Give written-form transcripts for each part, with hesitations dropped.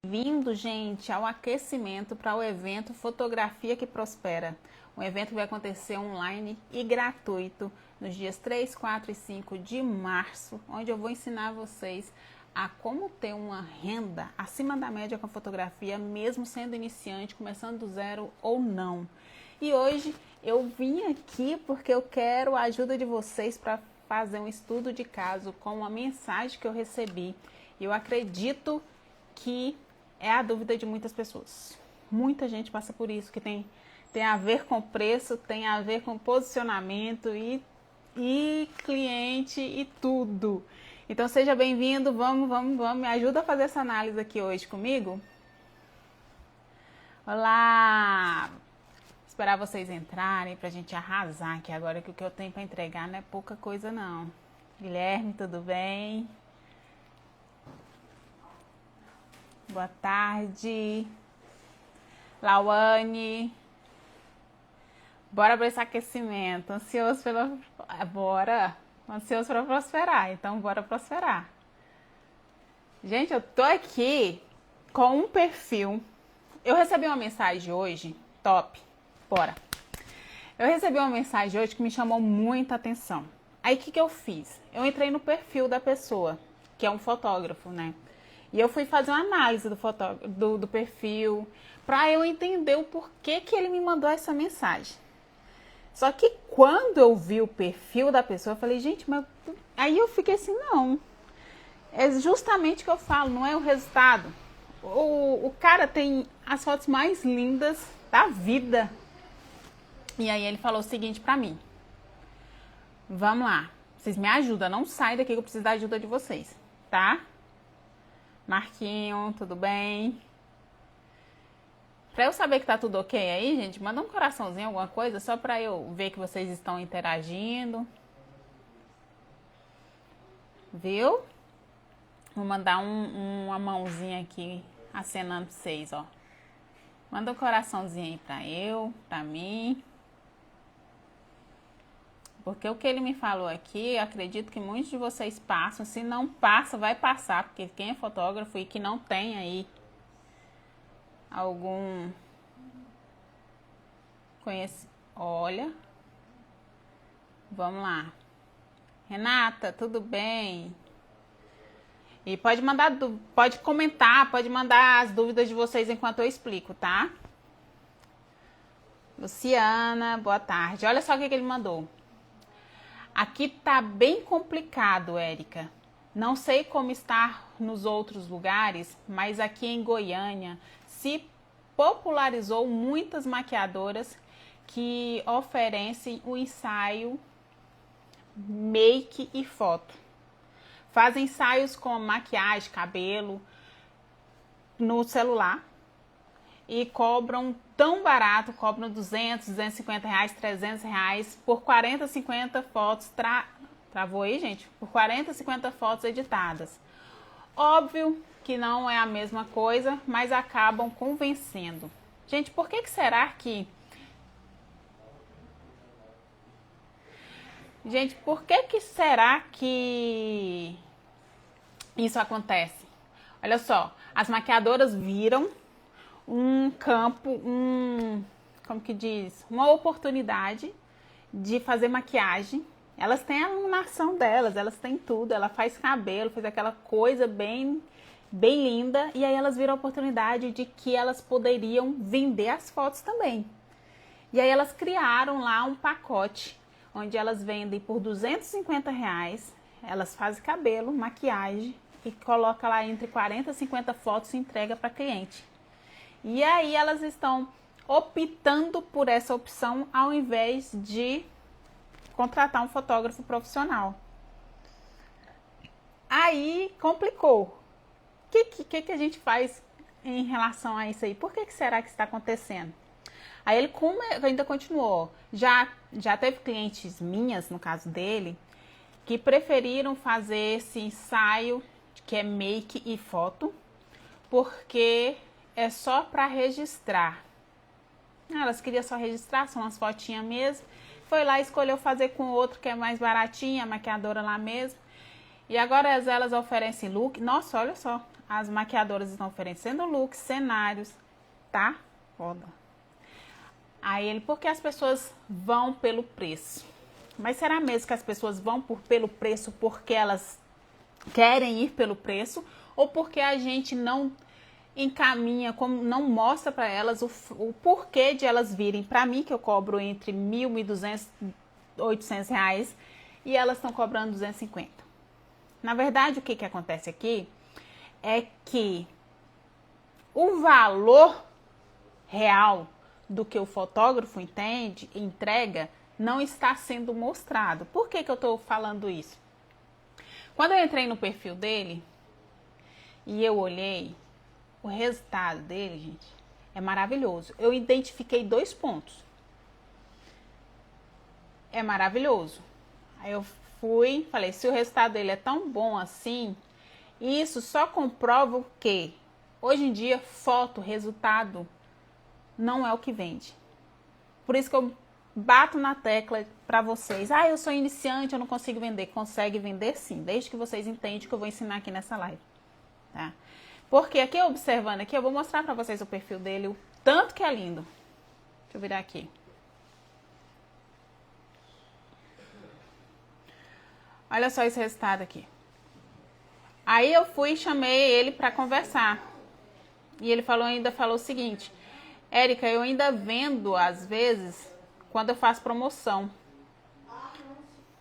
Bem-vindo, gente, ao aquecimento para o evento Fotografia que Prospera. Um evento que vai acontecer online e gratuito nos dias 3, 4 e 5 de março, onde eu vou ensinar vocês a como ter uma renda acima da média com a fotografia, mesmo sendo iniciante, começando do zero ou não. E hoje eu vim aqui porque eu quero a ajuda de vocês para fazer um estudo de caso com uma mensagem que eu recebi. Eu acredito que é a dúvida de muitas pessoas. Muita gente passa por isso, que tem a ver com preço, tem a ver com posicionamento e cliente e tudo. Então seja bem-vindo, vamos, me ajuda a fazer essa análise aqui hoje comigo? Olá! Esperar vocês entrarem pra gente arrasar aqui agora, que o que eu tenho para entregar não é pouca coisa não. Guilherme, tudo bem? Boa tarde. Lauane. Bora para esse aquecimento. Ansioso pela... Bora. Ansioso para prosperar. Então, bora prosperar. Gente, eu tô aqui com um perfil. Eu recebi uma mensagem hoje. Top. Bora. Eu recebi uma mensagem hoje que me chamou muita atenção. Aí, o que eu fiz? Eu entrei no perfil da pessoa, que é um fotógrafo, né? E eu fui fazer uma análise do perfil, para eu entender o porquê que ele me mandou essa mensagem. Só que quando eu vi o perfil da pessoa, eu falei, gente, mas... Aí eu fiquei assim, não. É justamente o que eu falo, não é o resultado. O cara tem as fotos mais lindas da vida. E aí ele falou o seguinte pra mim. Vamos lá, vocês me ajudam, não sai daqui que eu preciso da ajuda de vocês, tá? Marquinho, tudo bem? Pra eu saber que tá tudo ok aí, gente, manda um coraçãozinho, alguma coisa, só pra eu ver que vocês estão interagindo. Viu? Vou mandar uma mãozinha aqui, acenando pra vocês, ó. Manda um coraçãozinho aí pra mim. Porque o que ele me falou aqui, eu acredito que muitos de vocês passam. Se não passa, vai passar. Porque quem é fotógrafo e que não tem aí algum Olha. Vamos lá. Renata, tudo bem? E pode comentar, pode mandar as dúvidas de vocês enquanto eu explico, tá? Luciana, boa tarde. Olha só o que ele mandou. Aqui tá bem complicado, Érica. Não sei como está nos outros lugares, mas aqui em Goiânia se popularizou muitas maquiadoras que oferecem o ensaio make e foto. Fazem ensaios com maquiagem, cabelo no celular e cobram tão barato, cobram 200, 250 reais, 300 reais por 40, 50 fotos, travou aí, gente? Por 40, 50 fotos editadas. Óbvio que não é a mesma coisa, mas acabam convencendo. Gente, por que será que... Gente, por que será que isso acontece? Olha só, as maquiadoras viram um campo, como que diz? Uma oportunidade de fazer maquiagem. Elas têm a iluminação delas, elas têm tudo, ela faz cabelo, faz aquela coisa bem linda, e aí elas viram a oportunidade de que elas poderiam vender as fotos também. E aí elas criaram lá um pacote, onde elas vendem por 250 reais, elas fazem cabelo, maquiagem, e coloca lá entre 40 e 50 fotos e entrega para cliente. E aí elas estão optando por essa opção ao invés de contratar um fotógrafo profissional. Aí complicou. O que a gente faz em relação a isso aí? Por que será que está acontecendo? Aí ele ainda continuou. Já teve clientes minhas, no caso dele, que preferiram fazer esse ensaio, que é make e foto, porque é só para registrar. Elas queriam só registrar, são umas fotinhas mesmo. Foi lá e escolheu fazer com outro que é mais baratinha, a maquiadora lá mesmo. E agora elas oferecem look. Nossa, olha só. as maquiadoras estão oferecendo looks, cenários, tá? Foda. Aí ele, porque as pessoas vão pelo preço? Mas será mesmo que as pessoas vão pelo preço porque elas querem ir pelo preço? Ou porque a gente não encaminha, como não mostra para elas o porquê de elas virem para mim, que eu cobro entre R$1.000, R$1.200, R$800, e elas estão cobrando R$250. Na verdade, o que acontece aqui é que o valor real do que o fotógrafo entrega, não está sendo mostrado. Por que eu estou falando isso? Quando eu entrei no perfil dele e eu olhei, o resultado dele, gente, é maravilhoso. Eu identifiquei 2 pontos. É maravilhoso. Aí eu falei, se o resultado dele é tão bom assim, isso só comprova o quê? Hoje em dia, foto, resultado, não é o que vende. Por isso que eu bato na tecla para vocês. Eu sou iniciante, eu não consigo vender. Consegue vender sim, desde que vocês entendam o que eu vou ensinar aqui nessa live. Tá? Porque aqui, observando aqui, eu vou mostrar para vocês o perfil dele, o tanto que é lindo. Deixa eu virar aqui. Olha só esse resultado aqui. Aí eu fui e chamei ele para conversar. E ele ainda falou o seguinte: Érica, eu ainda vendo, às vezes, quando eu faço promoção.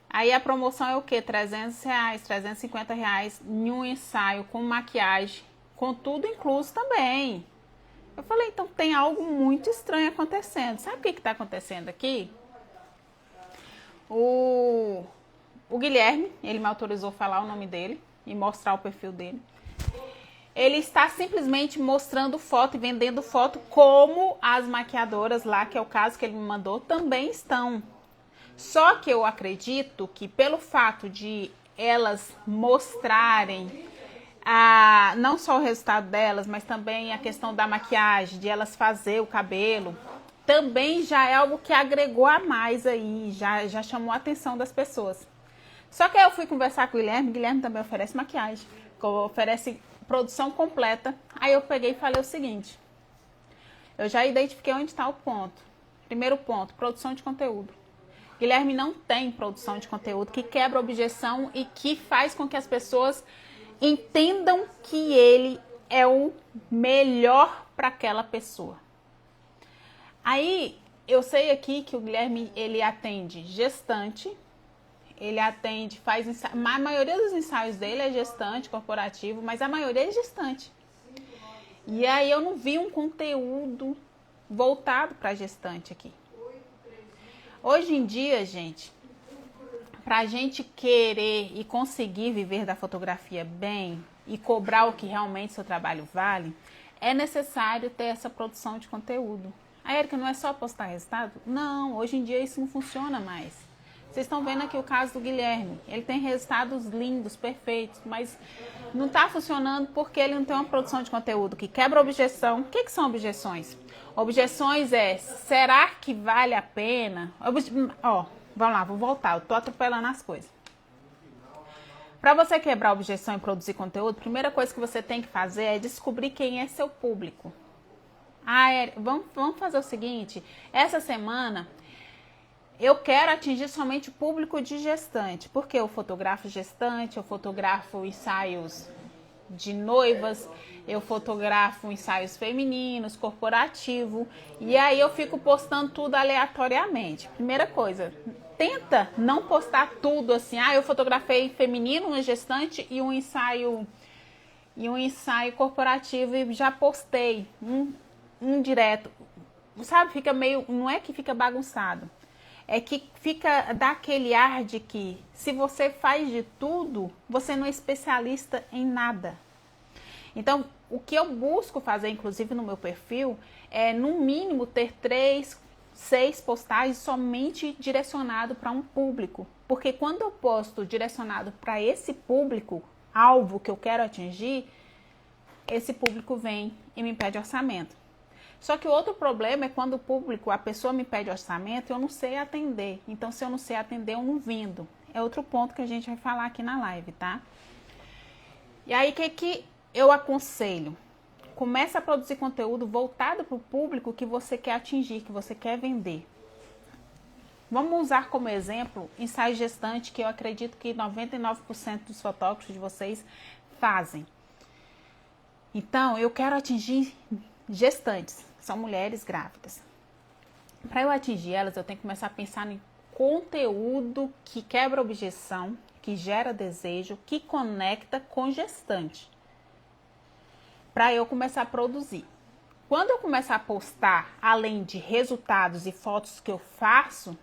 Aí a promoção é o quê? R$300, R$350 em um ensaio com maquiagem, com tudo incluso também. Eu falei, então tem algo muito estranho acontecendo. Sabe o que está acontecendo aqui? O Guilherme, ele me autorizou a falar o nome dele e mostrar o perfil dele. Ele está simplesmente mostrando foto e vendendo foto como as maquiadoras lá, que é o caso que ele me mandou, também estão. Só que eu acredito que pelo fato de elas mostrarem não só o resultado delas, mas também a questão da maquiagem, de elas fazer o cabelo, também já é algo que agregou a mais aí, já chamou a atenção das pessoas. Só que aí eu fui conversar com o Guilherme também oferece maquiagem, oferece produção completa. Aí eu peguei e falei o seguinte: eu já identifiquei onde está o ponto. Primeiro ponto, produção de conteúdo. Guilherme não tem produção de conteúdo, que quebra a objeção e que faz com que as pessoas entendam que ele é o melhor para aquela pessoa. Aí eu sei aqui que o Guilherme, ele atende gestante, ele atende, a maioria dos ensaios dele é gestante, corporativo, mas a maioria é gestante. E aí eu não vi um conteúdo voltado para gestante aqui. Hoje em dia, gente, para a gente querer e conseguir viver da fotografia bem e cobrar o que realmente seu trabalho vale, é necessário ter essa produção de conteúdo. A Érica, não é só postar resultado? Não, hoje em dia isso não funciona mais. Vocês estão vendo aqui o caso do Guilherme. Ele tem resultados lindos, perfeitos, mas não está funcionando porque ele não tem uma produção de conteúdo que quebra a objeção. O que são objeções? Objeções será que vale a pena? Vamos lá, vou voltar, eu tô atropelando as coisas. Para você quebrar a objeção e produzir conteúdo, a primeira coisa que você tem que fazer é descobrir quem é seu público. Vamos fazer o seguinte, essa semana eu quero atingir somente o público de gestante, porque eu fotografo gestante, eu fotografo ensaios de noivas, eu fotografo ensaios femininos, corporativo, e aí eu fico postando tudo aleatoriamente. Primeira coisa, tenta não postar tudo assim, eu fotografei feminino, uma gestante e um ensaio corporativo e já postei um direto. Sabe, fica meio, não é que fica bagunçado, é que dá aquele ar de que se você faz de tudo, você não é especialista em nada. Então, o que eu busco fazer, inclusive no meu perfil, é no mínimo ter 3, 6 postagens somente direcionado para um público. Porque quando eu posto direcionado para esse público, alvo que eu quero atingir, esse público vem e me pede orçamento. Só que o outro problema é quando a pessoa me pede orçamento e eu não sei atender. Então, se eu não sei atender, eu não vendo. É outro ponto que a gente vai falar aqui na live, tá? E aí, o que eu aconselho, comece a produzir conteúdo voltado para o público que você quer atingir, que você quer vender. Vamos usar como exemplo ensaio gestante, que eu acredito que 99% dos fotógrafos de vocês fazem. Então, eu quero atingir gestantes, são mulheres grávidas. Para eu atingir elas, eu tenho que começar a pensar em conteúdo que quebra objeção, que gera desejo, que conecta com gestante. Para eu começar a produzir. Quando eu começar a postar, além de resultados e fotos que eu faço,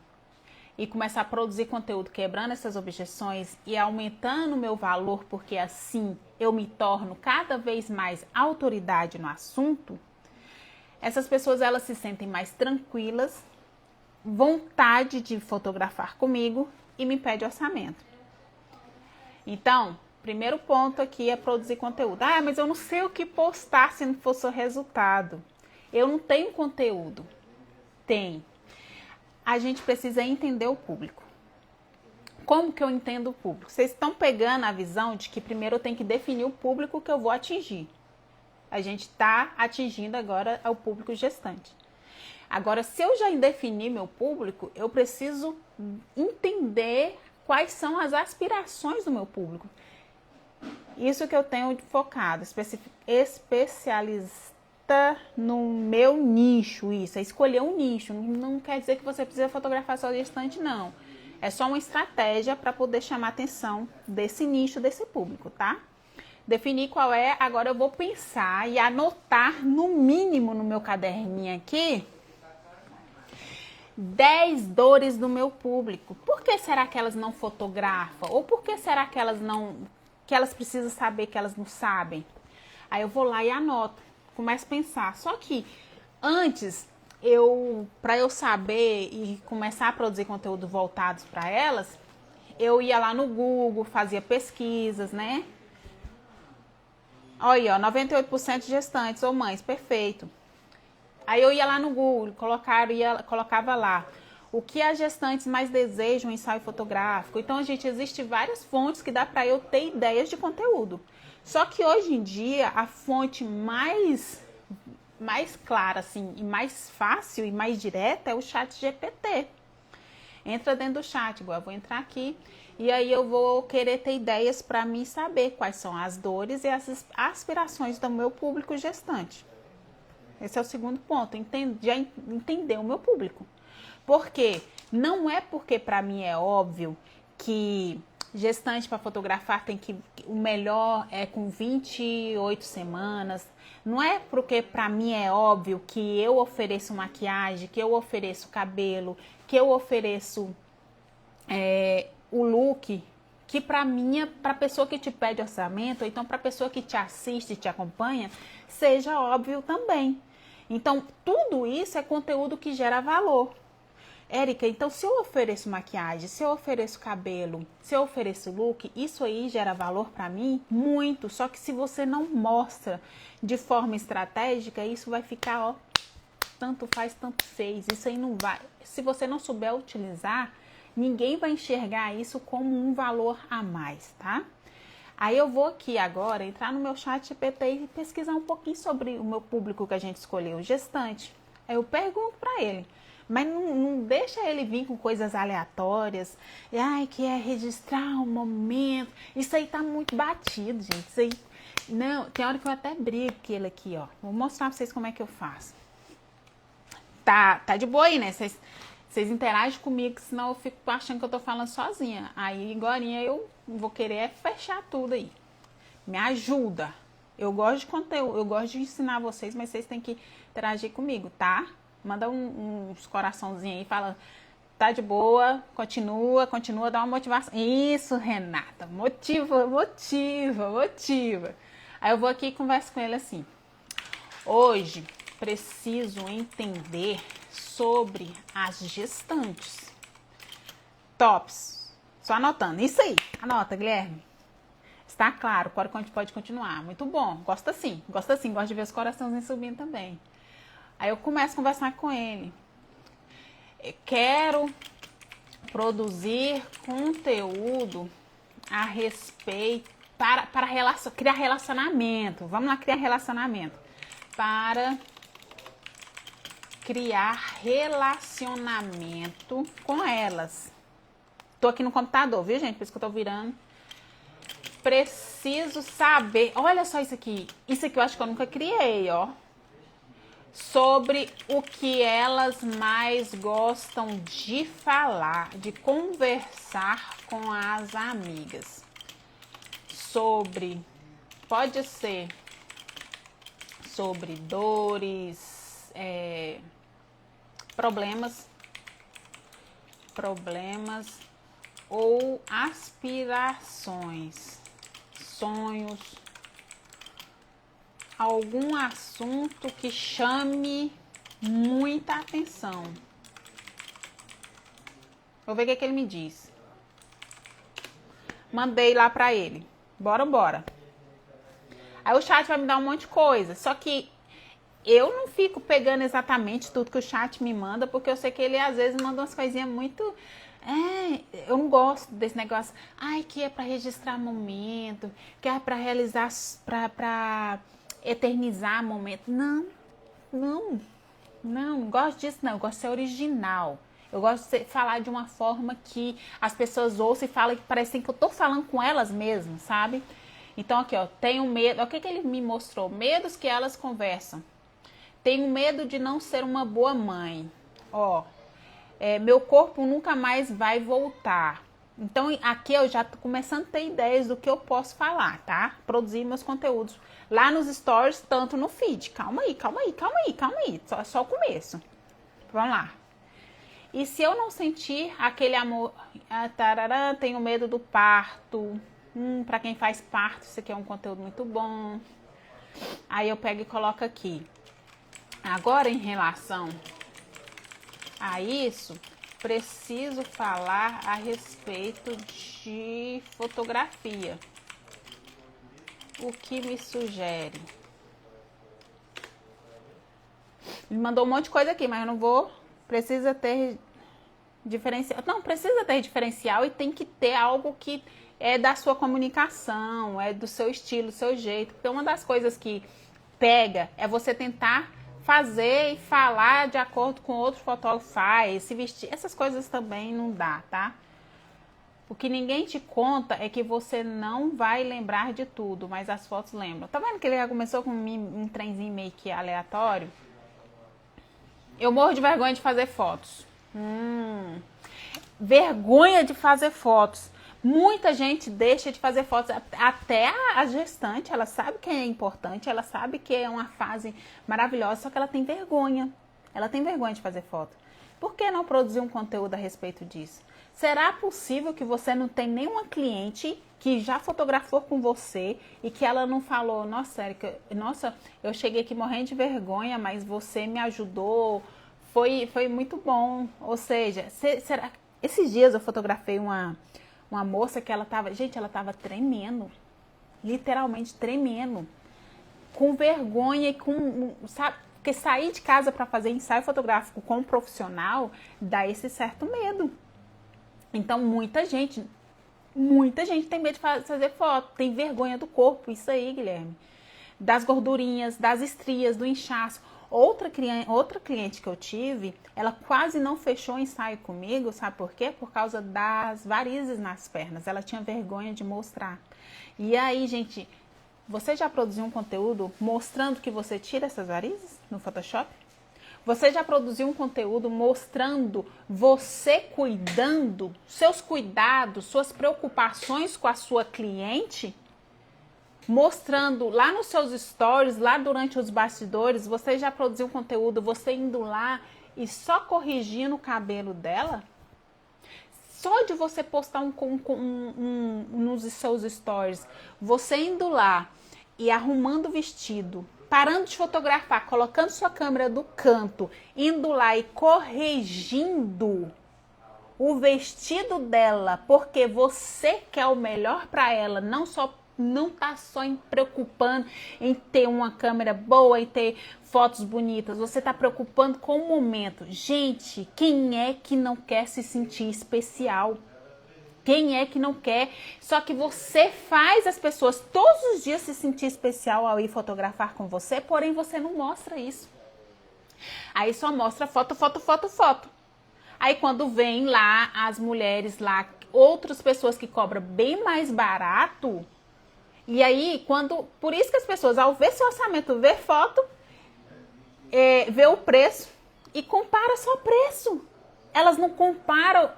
e começar a produzir conteúdo quebrando essas objeções e aumentando o meu valor, porque assim eu me torno cada vez mais autoridade no assunto, essas pessoas elas se sentem mais tranquilas, vontade de fotografar comigo e me pede orçamento. Então, primeiro ponto aqui é produzir conteúdo. Ah, mas eu não sei o que postar se não for seu resultado. Eu não tenho conteúdo. Tem. A gente precisa entender o público. Como que eu entendo o público? Vocês estão pegando a visão de que primeiro eu tenho que definir o público que eu vou atingir. A gente está atingindo agora o público gestante. Agora, se eu já definir meu público, eu preciso entender quais são as aspirações do meu público. Isso que eu tenho focado, especialista no meu nicho, isso, é escolher um nicho. Não quer dizer que você precisa fotografar só gestante, não. É só uma estratégia para poder chamar a atenção desse nicho, desse público, tá? Definir qual é, agora eu vou pensar e anotar no mínimo no meu caderninho aqui 10 dores do meu público. Por que será que elas não fotografam? Ou por que será que elas precisam saber que elas não sabem? Aí eu vou lá e anoto. Começo a pensar. Só que antes, para eu saber e começar a produzir conteúdo voltados para elas, eu ia lá no Google, fazia pesquisas, né? Olha aí, ó, 98% de gestantes ou mães, perfeito. Aí eu ia lá no Google, colocava lá o que as gestantes mais desejam em ensaio fotográfico. Então, gente, existe várias fontes que dá para eu ter ideias de conteúdo. Só que hoje em dia, a fonte mais clara, assim, e mais fácil e mais direta é o chat GPT. Entra dentro do chat, igual eu vou entrar aqui, e aí eu vou querer ter ideias para mim saber quais são as dores e as aspirações do meu público gestante. Esse é o segundo ponto, já entender o meu público. Porque não é porque para mim é óbvio que gestante para fotografar o melhor é com 28 semanas. Não é porque para mim é óbvio que eu ofereço maquiagem, que eu ofereço cabelo, que eu ofereço o look, que para a pessoa que te pede orçamento, ou então para a pessoa que te assiste e te acompanha, seja óbvio também. Então, tudo isso é conteúdo que gera valor. Érica, então se eu ofereço maquiagem, se eu ofereço cabelo, se eu ofereço look, isso aí gera valor para mim? Muito. Só que se você não mostra de forma estratégica, isso vai ficar, ó, tanto faz, tanto fez. Isso aí não vai. Se você não souber utilizar, ninguém vai enxergar isso como um valor a mais, tá? Aí eu vou aqui agora entrar no meu chat GPT e pesquisar um pouquinho sobre o meu público que a gente escolheu, gestante. Aí eu pergunto para ele. Mas não deixa ele vir com coisas aleatórias. Ai, que é registrar um momento. Isso aí tá muito batido, gente. Isso aí. Não, tem hora que eu até brigo com ele aqui, ó. Vou mostrar pra vocês como é que eu faço. Tá de boa aí, né? Vocês interagem comigo, senão eu fico achando que eu tô falando sozinha. Aí, agorinha, eu vou querer fechar tudo aí. Me ajuda. Eu gosto de conteúdo, eu gosto de ensinar vocês, mas vocês têm que interagir comigo, tá? Manda uns coraçãozinhos aí, fala, tá de boa, continua, dá uma motivação. Isso, Renata, motiva. Aí eu vou aqui e converso com ele assim. Hoje, preciso entender sobre as gestantes. Tops. Só anotando. Isso aí. Anota, Guilherme. Está claro, pode continuar. Muito bom. Gosto assim. Gosto de ver os coraçãozinhos subindo também. Aí eu começo a conversar com ele. Eu quero produzir conteúdo a respeito criar relacionamento. Vamos lá criar relacionamento. Para criar relacionamento com elas. Tô aqui no computador, viu, gente? Por isso que eu tô virando. Preciso saber. Olha só isso aqui. Isso aqui eu acho que eu nunca criei, ó. Sobre o que elas mais gostam de falar, de conversar com as amigas. Pode ser sobre dores, problemas ou aspirações, sonhos, algum assunto que chame muita atenção. Vou ver o que ele me diz. Mandei lá pra ele. Bora. Aí o chat vai me dar um monte de coisa. Só que eu não fico pegando exatamente tudo que o chat me manda, porque eu sei que ele às vezes manda umas coisinhas muito... eu não gosto desse negócio. Ai, que é pra registrar momento, que é pra realizar, pra eternizar momento. Não gosto disso não. Eu gosto de ser original. Eu gosto de falar de uma forma que as pessoas ouçam e falam que parece que eu tô falando com elas mesmas, sabe? Então aqui, ó, tenho medo. O que ele me mostrou? Medos que elas conversam. Tenho medo de não ser uma boa mãe. Ó, meu corpo nunca mais vai voltar. Então aqui eu já tô começando a ter ideias do que eu posso falar, tá? Produzir meus conteúdos lá nos stories, tanto no feed. Calma aí. Só o começo. Vamos lá. E se eu não sentir aquele amor, tenho medo do parto. Para quem faz parto, isso aqui é um conteúdo muito bom. Aí eu pego e coloco aqui. Agora, em relação a isso, preciso falar a respeito de fotografia. O que me sugere? Ele mandou um monte de coisa aqui, mas eu não vou... Precisa ter diferencial. Não, precisa ter diferencial e tem que ter algo que é da sua comunicação, é do seu estilo, do seu jeito. Porque uma das coisas que pega é você tentar fazer e falar de acordo com outro fotógrafo faz, se vestir. Essas coisas também não dá, tá? O que ninguém te conta é que você não vai lembrar de tudo, mas as fotos lembram. Tá vendo que ele já começou com um trenzinho meio que aleatório? Eu morro de vergonha de fazer fotos. Vergonha de fazer fotos. Muita gente deixa de fazer fotos. Até a gestante, ela sabe que é importante, ela sabe que é uma fase maravilhosa, só que ela tem vergonha. Ela tem vergonha de fazer foto. Por que não produzir um conteúdo a respeito disso? Será possível que você não tem nenhuma cliente que já fotografou com você e que ela não falou, nossa, Érica, eu cheguei aqui morrendo de vergonha, mas você me ajudou, foi muito bom. Ou seja, será... Esses dias eu fotografei uma moça que ela tava tremendo, literalmente tremendo, com vergonha e com, sabe, porque sair de casa para fazer ensaio fotográfico com um profissional dá esse certo medo. Então muita gente tem medo de fazer foto, tem vergonha do corpo, isso aí, Guilherme, das gordurinhas, das estrias, do inchaço. Outra cliente que eu tive, ela quase não fechou o ensaio comigo, sabe por quê? Por causa das varizes nas pernas, ela tinha vergonha de mostrar. E aí, gente, você já produziu um conteúdo mostrando que você tira essas varizes no Photoshop? Você já produziu um conteúdo mostrando você cuidando, seus cuidados, suas preocupações com a sua cliente? Mostrando lá nos seus stories, lá durante os bastidores, você já produziu conteúdo, você indo lá e só corrigindo o cabelo dela? Só de você postar nos seus stories, você indo lá e arrumando o vestido, parando de fotografar, colocando sua câmera do canto, indo lá e corrigindo o vestido dela, porque você quer o melhor para ela, não tá só preocupando em ter uma câmera boa e ter fotos bonitas, você tá preocupando com o momento. Gente, quem é que não quer se sentir especial? Quem é que não quer? Só que você faz as pessoas todos os dias se sentir especial ao ir fotografar com você, porém você não mostra isso. Aí só mostra foto, foto, foto, foto. Aí quando vem lá as mulheres lá, outras pessoas que cobram bem mais barato, e aí por isso que as pessoas ao ver seu orçamento, vê foto, vê o preço e compara só o preço. Elas não comparam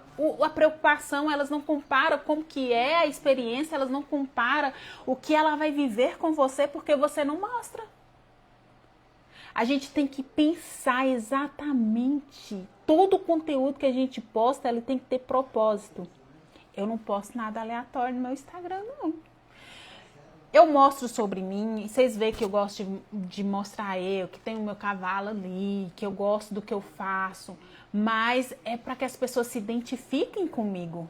a preocupação, elas não comparam como que é a experiência, elas não comparam o que ela vai viver com você porque você não mostra. A gente tem que pensar exatamente. Todo o conteúdo que a gente posta, ele tem que ter propósito. Eu não posto nada aleatório no meu Instagram, não. Eu mostro sobre mim, vocês veem que eu gosto de mostrar que tenho o meu cavalo ali, que eu gosto do que eu faço, mas é para que as pessoas se identifiquem comigo.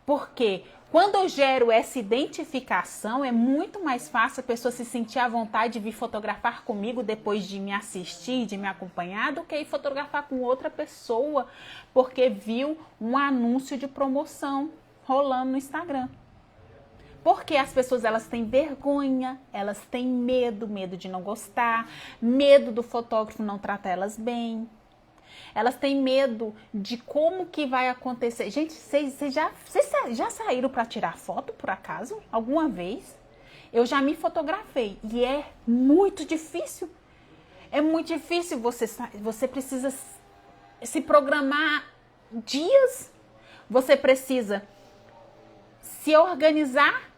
Porque quando eu gero essa identificação, é muito mais fácil a pessoa se sentir à vontade de vir fotografar comigo depois de me assistir, de me acompanhar, do que ir fotografar com outra pessoa, porque viu um anúncio de promoção rolando no Instagram. Porque as pessoas, elas têm vergonha, elas têm medo de não gostar, medo do fotógrafo não tratar elas bem. Elas têm medo de como que vai acontecer. Gente, vocês já saíram para tirar foto, por acaso? Alguma vez? Eu já me fotografei e é muito difícil. É muito difícil, você precisa se programar dias. Você precisa se organizar.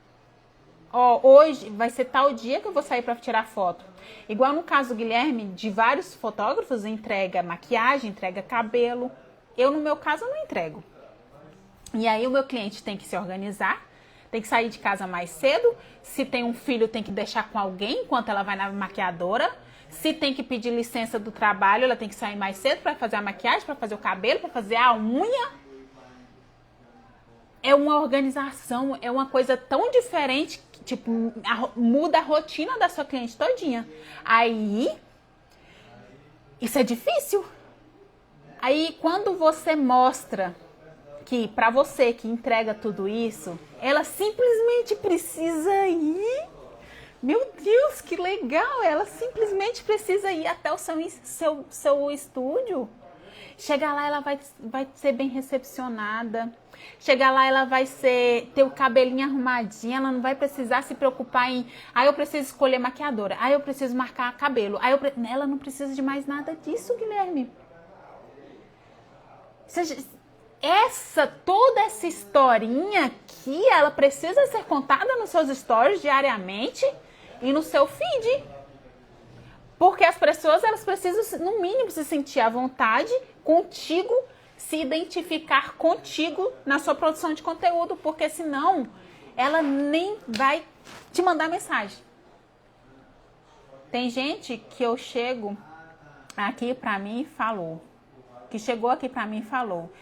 Hoje vai ser tal dia que eu vou sair para tirar foto. Igual no caso do Guilherme, de vários fotógrafos, entrega maquiagem, entrega cabelo. Eu, no meu caso, não entrego. E aí o meu cliente tem que se organizar, tem que sair de casa mais cedo. Se tem um filho, tem que deixar com alguém enquanto ela vai na maquiadora. Se tem que pedir licença do trabalho, ela tem que sair mais cedo para fazer a maquiagem, para fazer o cabelo, para fazer a unha. É uma organização, é uma coisa tão diferente que, tipo, muda a rotina da sua cliente todinha. Aí, isso é difícil. Aí, quando você mostra que, pra você que entrega tudo isso, ela simplesmente precisa ir. Meu Deus, que legal! Ela simplesmente precisa ir até o seu estúdio. Chegar lá, ela vai ser bem recepcionada. Chegar lá, ela vai ter o cabelinho arrumadinho. Ela não vai precisar se preocupar em... eu preciso escolher maquiadora. Eu preciso marcar cabelo. Ela não precisa de mais nada disso, Guilherme. Toda essa historinha aqui, ela precisa ser contada nos seus stories diariamente e no seu feed. Porque as pessoas, elas precisam, no mínimo, se sentir à vontade contigo, se identificar contigo na sua produção de conteúdo, porque senão ela nem vai te mandar mensagem. Tem gente que eu chego aqui pra mim e falou, que chegou aqui pra mim e falou: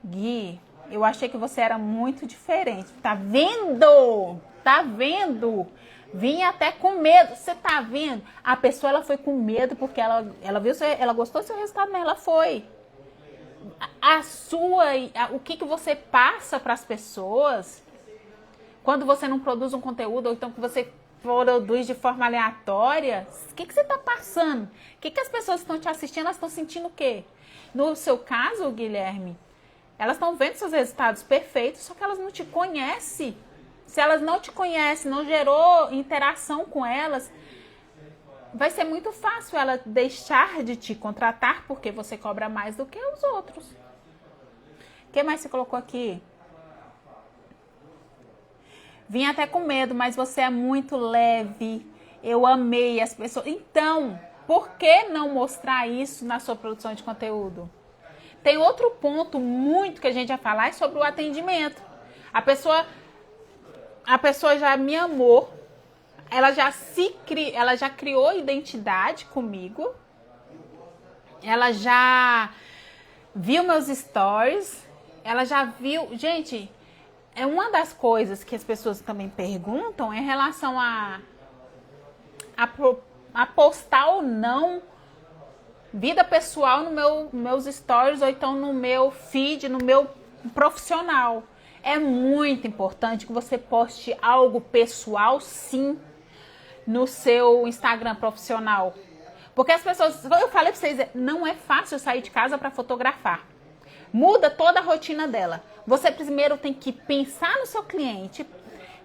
Gui, eu achei que você era muito diferente. Tá vendo? Tá vendo? Vim até com medo. Você tá vendo? A pessoa, ela foi com medo porque ela viu, ela gostou do seu resultado, mas ela foi. O que você passa para as pessoas quando você não produz um conteúdo, ou então que você produz de forma aleatória, o que você tá passando? O que as pessoas estão te assistindo, elas estão sentindo o quê? No seu caso, Guilherme, elas estão vendo seus resultados perfeitos, só que elas não te conhecem. Se elas não te conhecem, não gerou interação com elas, vai ser muito fácil ela deixar de te contratar porque você cobra mais do que os outros. O que mais você colocou aqui? Vim até com medo, mas você é muito leve. Eu amei as pessoas. Então, por que não mostrar isso na sua produção de conteúdo? Tem outro ponto muito que a gente vai falar, é sobre o atendimento. A pessoa já me amou, ela já criou identidade comigo, ela já viu meus stories, ela já viu... Gente, é uma das coisas que as pessoas também perguntam em relação a postar ou não vida pessoal no meus stories ou então no meu feed, no meu profissional. É muito importante que você poste algo pessoal, sim, no seu Instagram profissional. Porque as pessoas, eu falei pra vocês, não é fácil sair de casa para fotografar. Muda toda a rotina dela. Você primeiro tem que pensar no seu cliente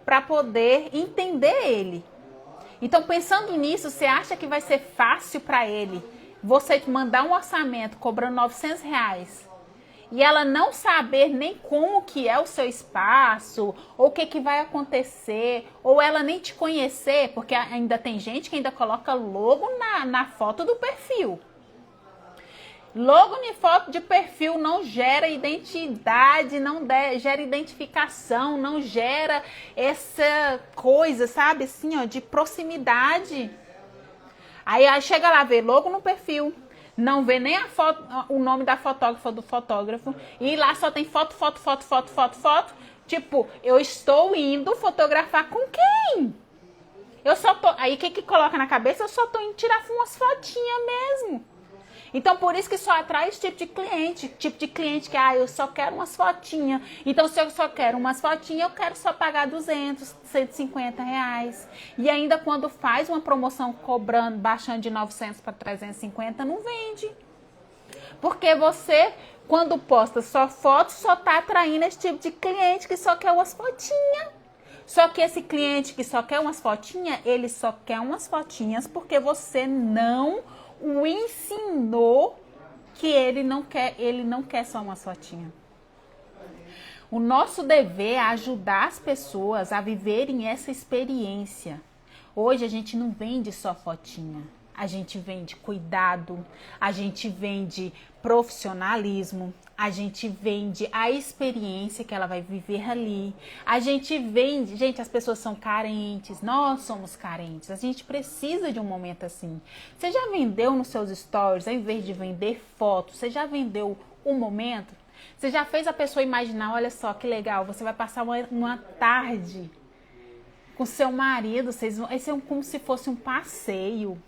para poder entender ele. Então, pensando nisso, você acha que vai ser fácil para ele você mandar um orçamento cobrando R$ 900 e ela não saber nem como que é o seu espaço, ou o que vai acontecer, ou ela nem te conhecer, porque ainda tem gente que ainda coloca logo na foto do perfil. Logo em foto de perfil não gera identidade, não gera identificação, não gera essa coisa, sabe, assim, ó, de proximidade. Aí chega lá, vê logo no perfil, não vê nem a foto, o nome da fotógrafa ou do fotógrafo, e lá só tem foto. Tipo, eu estou indo fotografar com quem? Eu só tô. Aí o que coloca na cabeça? Eu só tô indo tirar umas fotinhas mesmo. Então, por isso que só atrai esse tipo de cliente. Tipo de cliente que, eu só quero umas fotinhas. Então, se eu só quero umas fotinhas, eu quero só pagar 200, 150 reais. E ainda quando faz uma promoção cobrando, baixando de 900 para 350, não vende. Porque você, quando posta só fotos, só tá atraindo esse tipo de cliente que só quer umas fotinhas. Só que esse cliente que só quer umas fotinhas, ele só quer umas fotinhas porque você não o ensinou que ele não quer só uma fotinha. O nosso dever é ajudar as pessoas a viverem essa experiência. Hoje a gente não vende só fotinha. A gente vende cuidado, a gente vende profissionalismo, a gente vende a experiência que ela vai viver ali. A gente vende, gente, as pessoas são carentes, nós somos carentes, a gente precisa de um momento assim. Você já vendeu nos seus stories, ao invés de vender fotos, você já vendeu um momento? Você já fez a pessoa imaginar, olha só que legal, você vai passar uma tarde com seu marido, esse é como se fosse um passeio.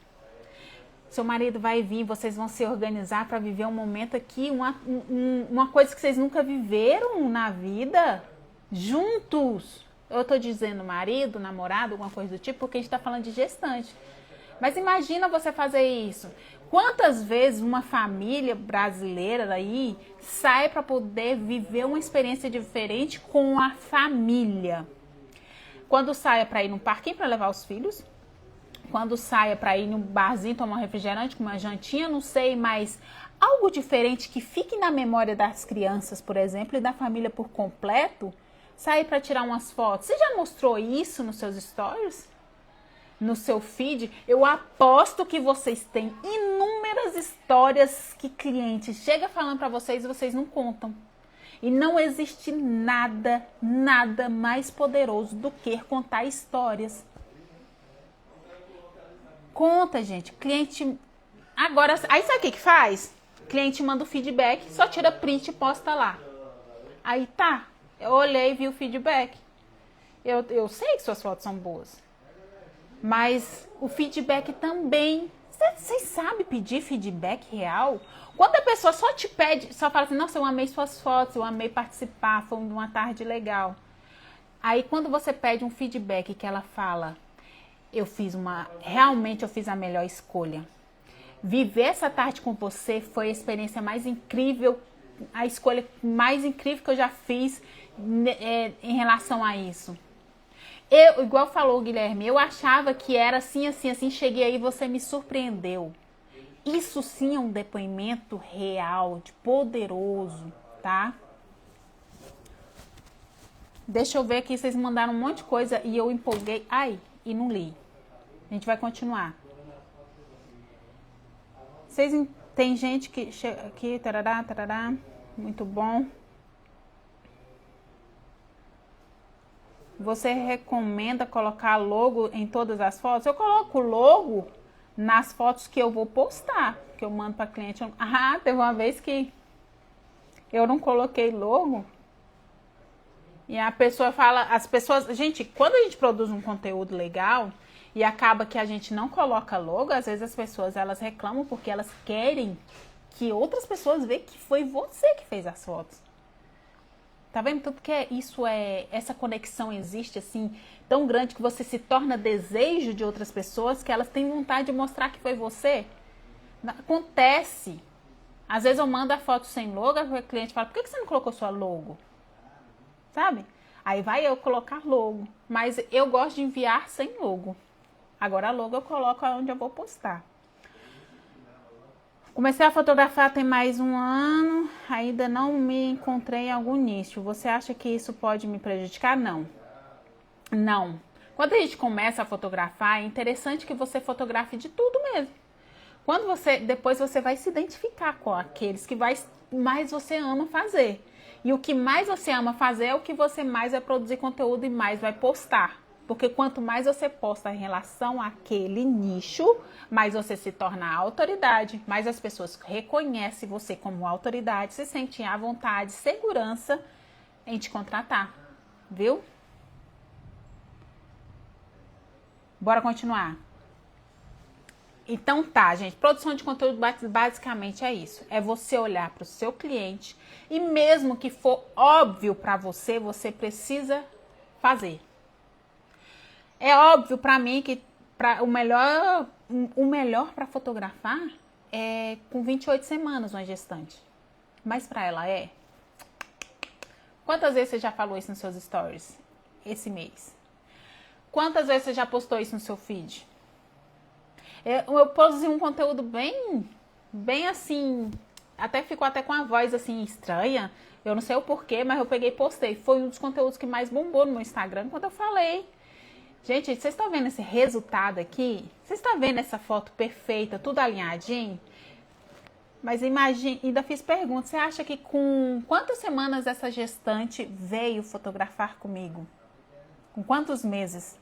Seu marido vai vir, vocês vão se organizar para viver um momento aqui, uma coisa que vocês nunca viveram na vida, juntos. Eu tô dizendo marido, namorado, alguma coisa do tipo, porque a gente tá falando de gestante. Mas imagina você fazer isso. Quantas vezes uma família brasileira aí sai para poder viver uma experiência diferente com a família? Quando sai para ir num parquinho para levar os filhos, quando saia para ir num barzinho tomar um refrigerante com uma jantinha, não sei, mas algo diferente que fique na memória das crianças, por exemplo, e da família por completo, sair para tirar umas fotos. Você já mostrou isso nos seus stories? No seu feed? Eu aposto que vocês têm inúmeras histórias que clientes chegam falando para vocês e vocês não contam. E não existe nada mais poderoso do que contar histórias. Conta, gente. Cliente... Agora, aí sabe o que faz? Cliente manda o feedback, só tira print e posta lá. Aí tá, eu olhei e vi o feedback. Eu sei que suas fotos são boas. Mas o feedback também... Vocês sabem pedir feedback real? Quando a pessoa só te pede, só fala assim, nossa, eu amei suas fotos, eu amei participar, foi uma tarde legal. Aí quando você pede um feedback que ela fala... realmente eu fiz a melhor escolha. Viver essa tarde com você foi a experiência mais incrível, a escolha mais incrível que eu já fiz em relação a isso. Igual falou o Guilherme, eu achava que era assim, cheguei aí e você me surpreendeu. Isso sim é um depoimento real, poderoso, tá? Deixa eu ver aqui, vocês mandaram um monte de coisa e eu empolguei, e não li. A gente vai continuar. Tem gente que chega aqui, tarará, muito bom. Você recomenda colocar logo em todas as fotos? Eu coloco logo nas fotos que eu vou postar, que eu mando para cliente. Teve uma vez que eu não coloquei logo. E a pessoa fala, gente, quando a gente produz um conteúdo legal e acaba que a gente não coloca logo, às vezes as pessoas elas reclamam porque elas querem que outras pessoas vejam que foi você que fez as fotos. Tá vendo? Tanto que essa conexão existe assim, tão grande que você se torna desejo de outras pessoas, que elas têm vontade de mostrar que foi você. Acontece. Às vezes eu mando a foto sem logo, o cliente fala, por que você não colocou sua logo? Sabe? Aí vai eu colocar logo. Mas eu gosto de enviar sem logo. Agora a logo eu coloco onde eu vou postar. Comecei a fotografar tem mais um ano, ainda não me encontrei em algum nicho. Você acha que isso pode me prejudicar? Não. Não. Quando a gente começa a fotografar, é interessante que você fotografe de tudo mesmo. Quando depois você vai se identificar com aqueles que mais você ama fazer. E o que mais você ama fazer é o que você mais vai produzir conteúdo e mais vai postar. Porque quanto mais você posta em relação àquele nicho, mais você se torna autoridade, mais as pessoas reconhecem você como autoridade, se sentem à vontade, segurança em te contratar, viu? Bora continuar. Então tá, gente, produção de conteúdo basicamente é isso. É você olhar para o seu cliente e mesmo que for óbvio para você, você precisa fazer. É óbvio para mim que o melhor para fotografar é com 28 semanas uma gestante. Mas para ela é? Quantas vezes você já falou isso nos seus stories esse mês? Quantas vezes você já postou isso no seu feed? Eu produzi um conteúdo bem assim, ficou até com a voz assim estranha. Eu não sei o porquê, mas eu peguei e postei. Foi um dos conteúdos que mais bombou no meu Instagram quando eu falei. Gente, vocês estão vendo esse resultado aqui? Vocês estão vendo essa foto perfeita, tudo alinhadinho? Mas imagine, ainda fiz pergunta, você acha que com quantas semanas essa gestante veio fotografar comigo? Com quantos meses?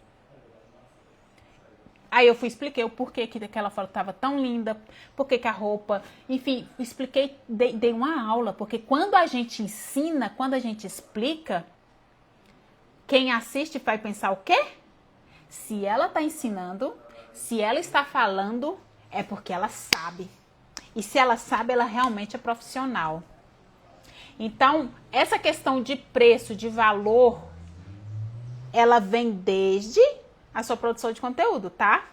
Aí eu expliquei o porquê que aquela foto estava tão linda, porquê que a roupa, enfim, expliquei, dei uma aula, porque quando a gente ensina, quando a gente explica, quem assiste vai pensar o quê? Se ela está ensinando, se ela está falando, é porque ela sabe. E se ela sabe, ela realmente é profissional. Então, essa questão de preço, de valor, ela vem desde a sua produção de conteúdo, tá?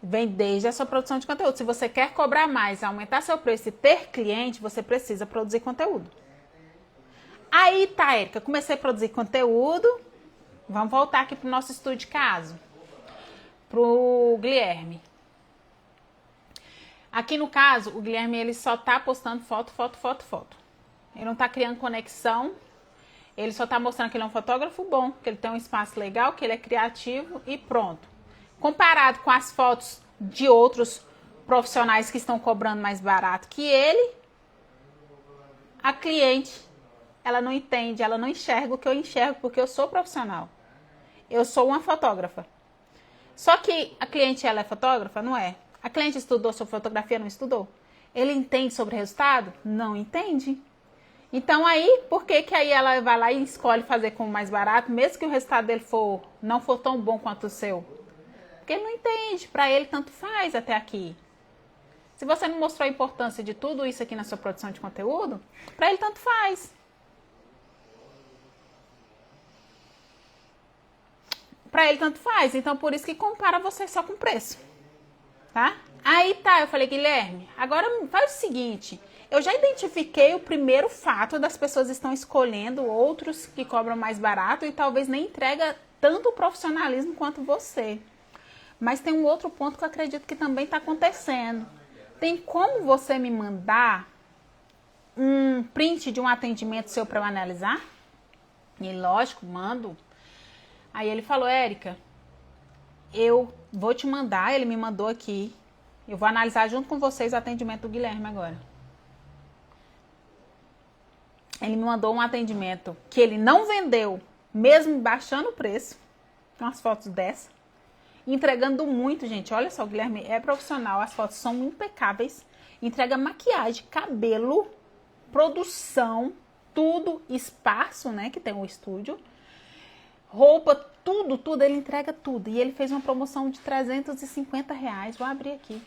Vem desde a sua produção de conteúdo. Se você quer cobrar mais, aumentar seu preço e ter cliente, você precisa produzir conteúdo. Aí, tá, Érica, comecei a produzir conteúdo. Vamos voltar aqui pro nosso estudo de caso. Pro Guilherme. Aqui no caso, o Guilherme, ele só tá postando foto. Ele não tá criando conexão. Ele só tá mostrando que ele é um fotógrafo bom, que ele tem um espaço legal, que ele é criativo e pronto. Comparado com as fotos de outros profissionais que estão cobrando mais barato que ele, a cliente, ela não entende, ela não enxerga o que eu enxergo, porque eu sou profissional. Eu sou uma fotógrafa. Só que a cliente, ela é fotógrafa? Não é. A cliente estudou sobre fotografia? Não estudou. Ele entende sobre resultado? Não entende. Então aí, por que que aí ela vai lá e escolhe fazer com o mais barato, mesmo que o resultado dele não for tão bom quanto o seu? Porque ele não entende, para ele tanto faz até aqui. Se você não mostrou a importância de tudo isso aqui na sua produção de conteúdo, para ele tanto faz. Para ele tanto faz, então por isso que compara você só com preço, tá? Aí tá, eu falei, Guilherme, agora faz o seguinte, eu já identifiquei o primeiro fato das pessoas estão escolhendo outros que cobram mais barato e talvez nem entrega tanto profissionalismo quanto você. Mas tem um outro ponto que eu acredito que também está acontecendo. Tem como você me mandar um print de um atendimento seu para eu analisar? E lógico, mando. Aí ele falou, Érica, eu vou te mandar, ele me mandou aqui. Eu vou analisar junto com vocês o atendimento do Guilherme agora. Ele me mandou um atendimento que ele não vendeu, mesmo baixando o preço. Tem umas fotos dessa. Entregando muito, gente. Olha só, o Guilherme é profissional, as fotos são impecáveis. Entrega maquiagem, cabelo, produção, tudo, espaço, né, que tem o estúdio. Roupa, tudo, ele entrega tudo. E ele fez uma promoção de R$350. Vou abrir aqui.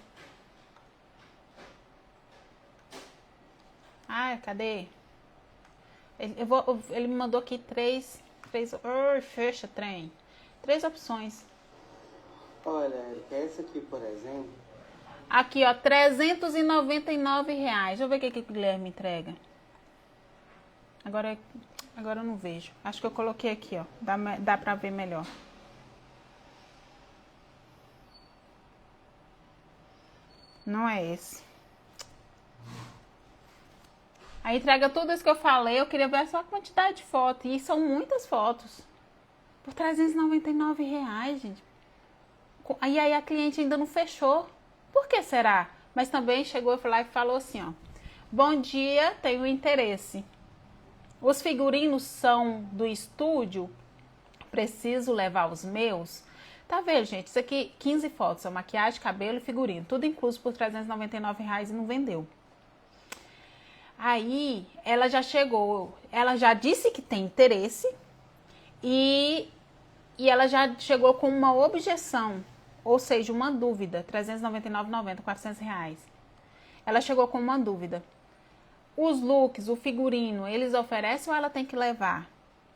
Ah, cadê? Ele me mandou aqui três. Fecha, trem. 3 opções. Olha, essa aqui, por exemplo. Aqui, ó, R$399. Deixa eu ver o que o Guilherme entrega. Agora eu não vejo. Acho que eu coloquei aqui, ó. Dá pra ver melhor. Não é esse. Aí entrega tudo isso que eu falei. Eu queria ver só a quantidade de fotos. E são muitas fotos. Por R$399, gente. E aí a cliente ainda não fechou. Por que será? Mas também chegou lá e falou assim, ó. Bom dia, tenho interesse. Os figurinos são do estúdio? Preciso levar os meus? Tá vendo, gente? Isso aqui, 15 fotos. Maquiagem, cabelo e figurino. Tudo incluso por R$399 e não vendeu. Aí, ela já chegou. Ela já disse que tem interesse. E ela já chegou com uma objeção. Ou seja, uma dúvida. R$399,90, R$400. Ela chegou com uma dúvida. Os looks, o figurino, eles oferecem ou ela tem que levar?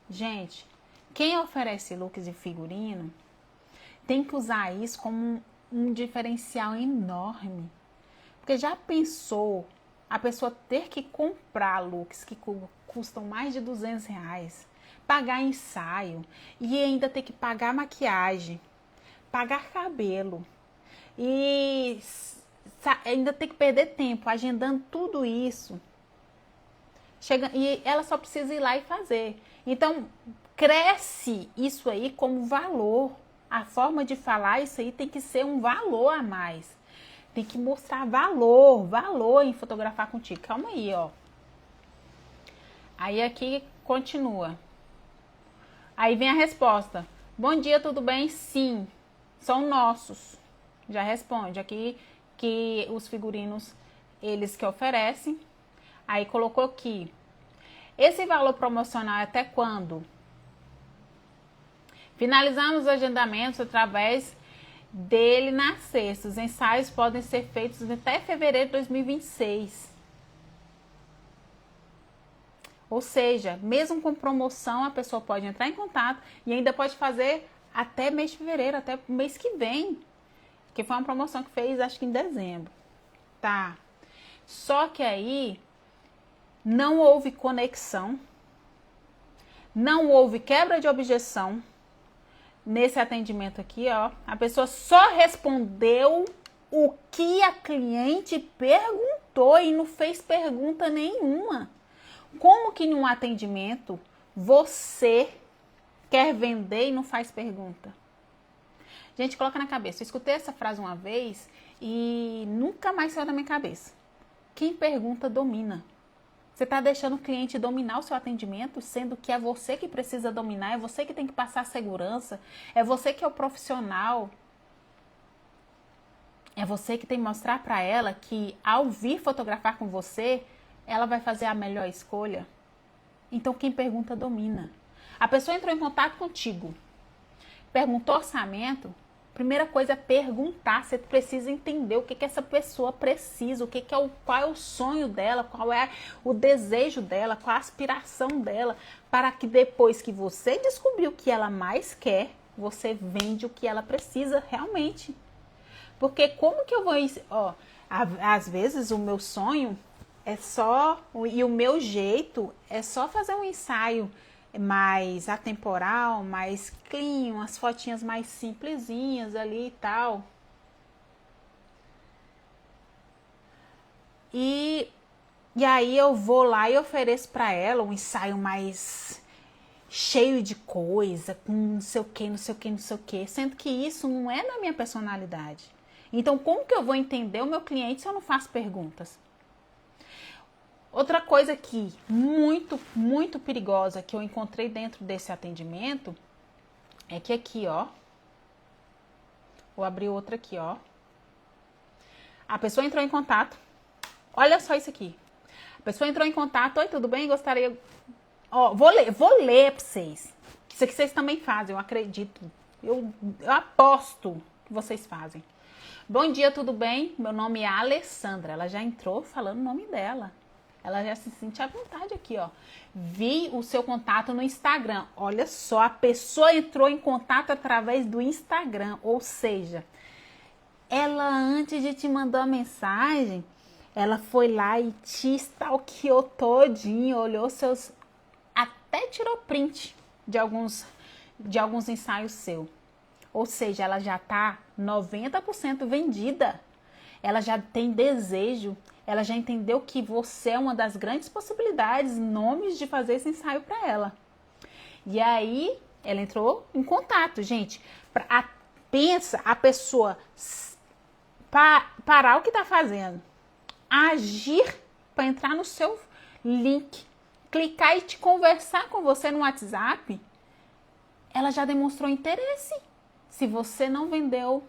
Gente, quem oferece looks e figurino tem que usar isso como um diferencial enorme. Porque já pensou a pessoa ter que comprar looks que custam mais de R$200, pagar ensaio e ainda ter que pagar maquiagem, pagar cabelo e ainda ter que perder tempo agendando tudo isso. E ela só precisa ir lá e fazer. Então, cresce isso aí como valor. A forma de falar isso aí tem que ser um valor a mais. Tem que mostrar valor em fotografar contigo. Calma aí, ó. Aí aqui continua. Aí vem a resposta. Bom dia, tudo bem? Sim, são nossos. Já responde aqui que os figurinos, eles que oferecem. Aí colocou aqui. Esse valor promocional é até quando? Finalizamos os agendamentos através dele na sexta. Os ensaios podem ser feitos até fevereiro de 2026. Ou seja, mesmo com promoção, a pessoa pode entrar em contato e ainda pode fazer até mês de fevereiro, até mês que vem. Que foi uma promoção que fez, acho que em dezembro. Tá. Só que aí não houve conexão, não houve quebra de objeção nesse atendimento aqui, ó. A pessoa só respondeu o que a cliente perguntou e não fez pergunta nenhuma. Como que num atendimento você quer vender e não faz pergunta? Gente, coloca na cabeça. Eu escutei essa frase uma vez e nunca mais saiu da minha cabeça. Quem pergunta domina. Você está deixando o cliente dominar o seu atendimento, sendo que é você que precisa dominar, é você que tem que passar segurança, é você que é o profissional. É você que tem que mostrar para ela que ao vir fotografar com você, ela vai fazer a melhor escolha. Então quem pergunta domina. A pessoa entrou em contato contigo, perguntou orçamento. Primeira coisa é perguntar. Você precisa entender o que essa pessoa precisa, qual é o sonho dela, qual é o desejo dela, qual a aspiração dela, para que depois que você descobrir o que ela mais quer, você vende o que ela precisa realmente. Porque como que eu vou... Ó, às vezes o meu sonho é só... E o meu jeito é só fazer um ensaio mais atemporal, mais clean, umas fotinhas mais simplesinhas ali e tal. E aí eu vou lá e ofereço para ela um ensaio mais cheio de coisa, com não sei o que, não sei o que, não sei o que, sendo que isso não é na minha personalidade. Então, como que eu vou entender o meu cliente se eu não faço perguntas? Outra coisa que muito perigosa que eu encontrei dentro desse atendimento é que aqui, ó, vou abrir outra aqui, ó. A pessoa entrou em contato. Olha só isso aqui. A pessoa entrou em contato. Oi, tudo bem? Gostaria... Ó, vou ler pra vocês. Isso aqui vocês também fazem, eu acredito. Eu aposto que vocês fazem. Bom dia, tudo bem? Meu nome é Alessandra. Ela já entrou falando o nome dela. Ela já se sente à vontade aqui, ó. Vi o seu contato no Instagram. Olha só, a pessoa entrou em contato através do Instagram. Ou seja, ela antes de te mandar a mensagem, ela foi lá e te stalkeou todinho, olhou seus... Até tirou print de alguns ensaios seus. Ou seja, ela já tá 90% vendida. Ela já tem desejo. Ela já entendeu que você é uma das grandes possibilidades, nomes de fazer esse ensaio para ela. E aí, ela entrou em contato, gente. Pensa a pessoa parar o que está fazendo, agir para entrar no seu link, clicar e te conversar com você no WhatsApp. Ela já demonstrou interesse. Se você não vendeu,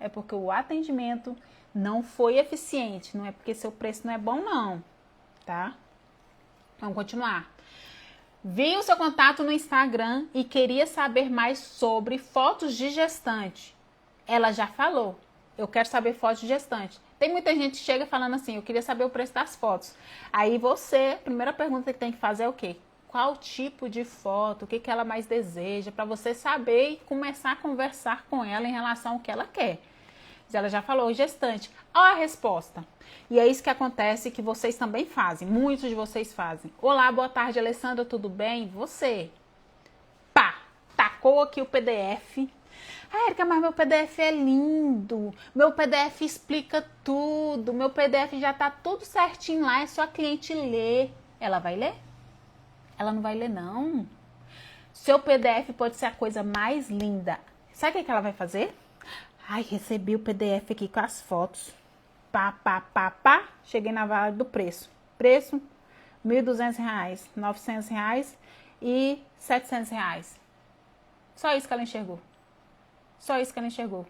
é porque o atendimento não foi eficiente, não é porque seu preço não é bom não, tá? Vamos continuar. Vi o seu contato no Instagram e queria saber mais sobre fotos de gestante. Ela já falou, eu quero saber fotos de gestante. Tem muita gente que chega falando assim, eu queria saber o preço das fotos. Aí você, a primeira pergunta que tem que fazer é o quê? Qual tipo de foto, o que ela mais deseja, para você saber e começar a conversar com ela em relação ao que ela quer. Ela já falou, gestante. Olha a resposta. E é isso que acontece, que vocês também fazem. Muitos de vocês fazem. Olá, boa tarde, Alessandra, tudo bem? Você. Pá, tacou aqui o PDF. Ah, Érica, mas meu PDF é lindo. Meu PDF explica tudo. Meu PDF já tá tudo certinho lá. É só a cliente ler. Ela vai ler? Ela não vai ler, não. Seu PDF pode ser a coisa mais linda. Sabe o que ela vai fazer? Ai, recebi o PDF aqui com as fotos. Pá. Cheguei na vala do preço. Preço, R$1.200, R$900 e R$700. Só isso que ela enxergou. Só isso que ela enxergou.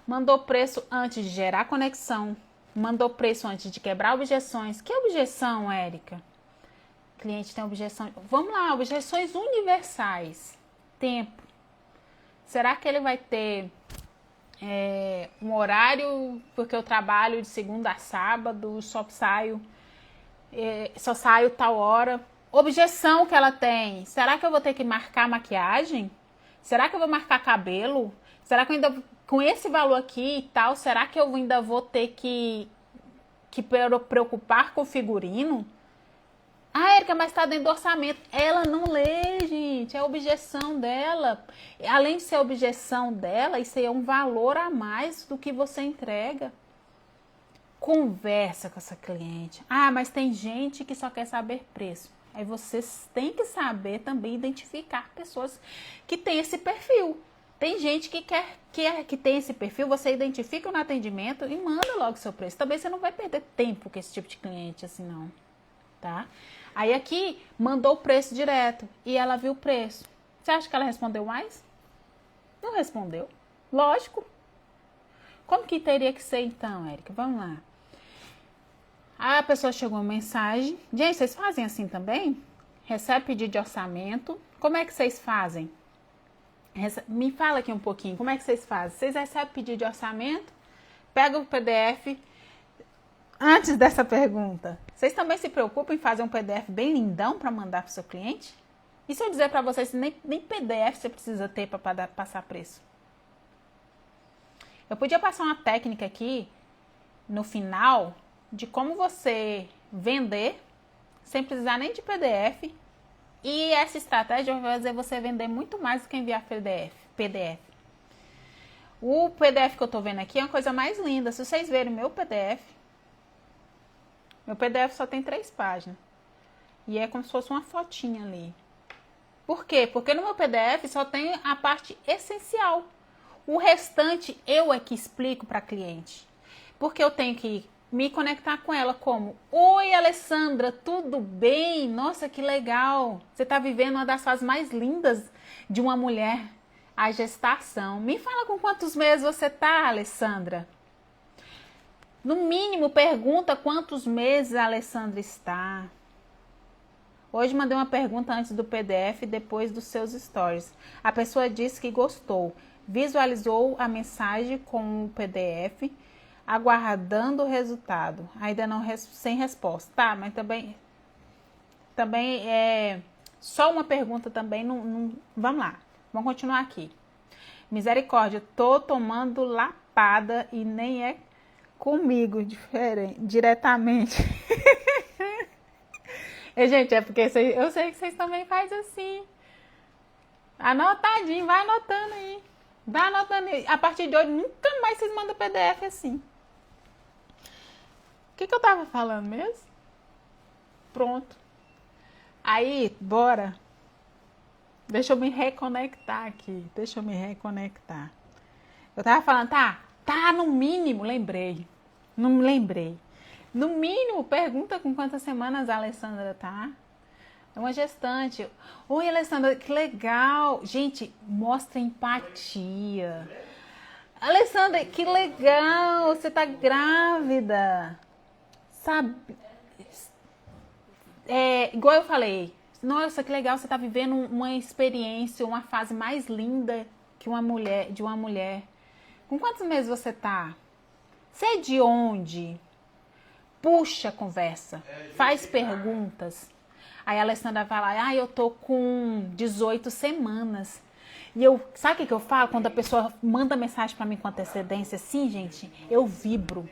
Mandou preço antes de gerar conexão. Mandou preço antes de quebrar objeções. Que objeção, Érica? O cliente tem objeção. Vamos lá, objeções universais. Tempo. Será que ele vai ter um horário, porque eu trabalho de segunda a sábado, só saio tal hora? Objeção que ela tem. Será que eu vou ter que marcar maquiagem? Será que eu vou marcar cabelo? Será que eu ainda, com esse valor aqui e tal, será que eu ainda vou ter que preocupar com o figurino? Ah, Érica, mas está dentro do orçamento. Ela não lê, gente. É a objeção dela. Além de ser a objeção dela, isso aí é um valor a mais do que você entrega. Conversa com essa cliente. Ah, mas tem gente que só quer saber preço. Aí vocês têm que saber também identificar pessoas que têm esse perfil. Tem gente que tem esse perfil, você identifica no atendimento e manda logo seu preço. Também você não vai perder tempo com esse tipo de cliente assim, não. Tá? Aí aqui, mandou o preço direto e ela viu o preço. Você acha que ela respondeu mais? Não respondeu. Lógico. Como que teria que ser então, Érica? Vamos lá. A pessoa chegou uma mensagem. Gente, vocês fazem assim também? Recebe pedido de orçamento. Como é que vocês fazem? Me fala aqui um pouquinho. Como é que vocês fazem? Vocês recebem pedido de orçamento? Pega o PDF. Antes dessa pergunta, vocês também se preocupam em fazer um PDF bem lindão para mandar para o seu cliente? E se eu dizer para vocês que nem PDF você precisa ter para passar preço? Eu podia passar uma técnica aqui no final de como você vender sem precisar nem de PDF. E essa estratégia vai fazer você vender muito mais do que enviar PDF. O PDF que eu estou vendo aqui é uma coisa mais linda. Se vocês verem meu PDF só tem 3 páginas. E é como se fosse uma fotinha ali. Por quê? Porque no meu PDF só tem a parte essencial. O restante eu é que explico para a cliente. Porque eu tenho que me conectar com ela como: oi, Alessandra, tudo bem? Nossa, que legal. Você está vivendo uma das fases mais lindas de uma mulher, a gestação. Me fala com quantos meses você tá, Alessandra? No mínimo, pergunta quantos meses a Alessandra está. Hoje mandei uma pergunta antes do PDF e depois dos seus stories. A pessoa disse que gostou. Visualizou a mensagem com o PDF. aguardando o resultado. Ainda não sem resposta. Tá, mas também é só uma pergunta também. Vamos lá, vamos continuar aqui. Misericórdia, tô tomando lapada e nem é comigo diretamente. Gente, é porque eu sei que vocês também fazem assim. Anotadinho, vai anotando aí. Vai anotando aí. A partir de hoje, nunca mais vocês mandam PDF assim. O que eu tava falando mesmo? Pronto. Aí, bora. Deixa eu me reconectar aqui. Eu tava falando, tá no mínimo, lembrei. Não me lembrei. No mínimo, pergunta com quantas semanas a Alessandra tá. É uma gestante. Oi, Alessandra, que legal. Gente, mostra empatia. Alessandra, que legal. Você tá grávida. Sabe? Igual eu falei. Nossa, que legal. Você tá vivendo uma experiência, uma fase mais linda que de uma mulher. Com quantos meses você tá? Você é de onde? Puxa a conversa. Faz perguntas. Aí a Alessandra vai lá, eu tô com 18 semanas. E sabe o que eu falo? Quando a pessoa manda mensagem pra mim com antecedência, assim, gente, eu vibro.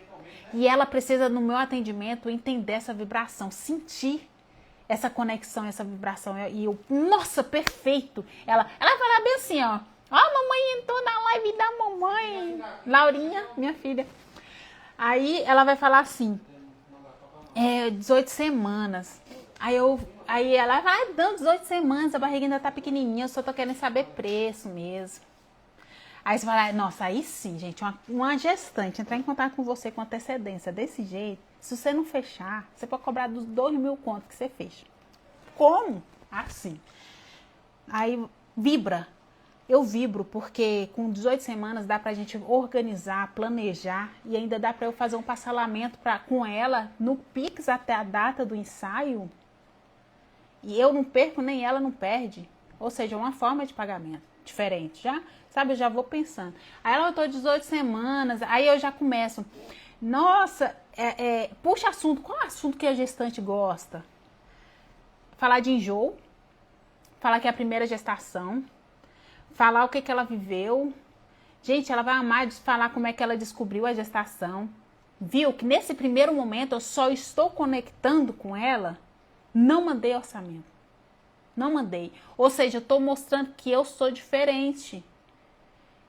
E ela precisa, no meu atendimento, entender essa vibração, sentir essa conexão, essa vibração. Nossa, perfeito! Ela vai falar bem assim, ó. Mamãe entrou na live da mamãe. Laurinha, minha filha. Aí ela vai falar assim, 18 semanas. Aí ela vai dando 18 semanas, a barriga ainda tá pequenininha, eu só tô querendo saber preço mesmo. Aí você vai lá, nossa, aí sim, gente, uma gestante entrar em contato com você com antecedência desse jeito, se você não fechar, você pode cobrar dos 2.000 contos que você fecha. Como? Assim. Aí vibra. Eu vibro porque com 18 semanas dá pra gente organizar, planejar e ainda dá pra eu fazer um parcelamento com ela no Pix até a data do ensaio. E eu não perco, nem ela não perde. Ou seja, uma forma de pagamento diferente, já? Sabe, eu já vou pensando. Aí ela botou 18 semanas, aí eu já começo. Nossa, puxa assunto. Qual é o assunto que a gestante gosta? Falar de enjoo. Falar que é a primeira gestação. Falar o que ela viveu. Gente, ela vai amar de falar como é que ela descobriu a gestação. Viu que nesse primeiro momento eu só estou conectando com ela. Não mandei orçamento. Não mandei. Ou seja, eu estou mostrando que eu sou diferente.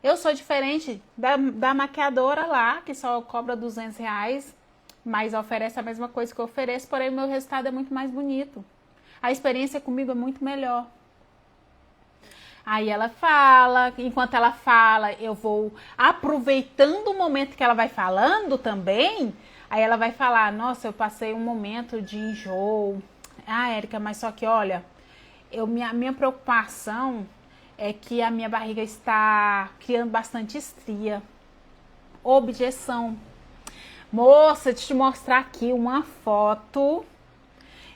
Eu sou diferente da maquiadora lá, que só cobra R$200, mas oferece a mesma coisa que eu ofereço, porém o meu resultado é muito mais bonito. A experiência comigo é muito melhor. Aí ela fala, enquanto ela fala, eu vou aproveitando o momento que ela vai falando também. Aí ela vai falar, nossa, eu passei um momento de enjoo. Érica, mas só que olha, minha preocupação é que a minha barriga está criando bastante estria. Objeção. Moça, deixa eu te mostrar aqui uma foto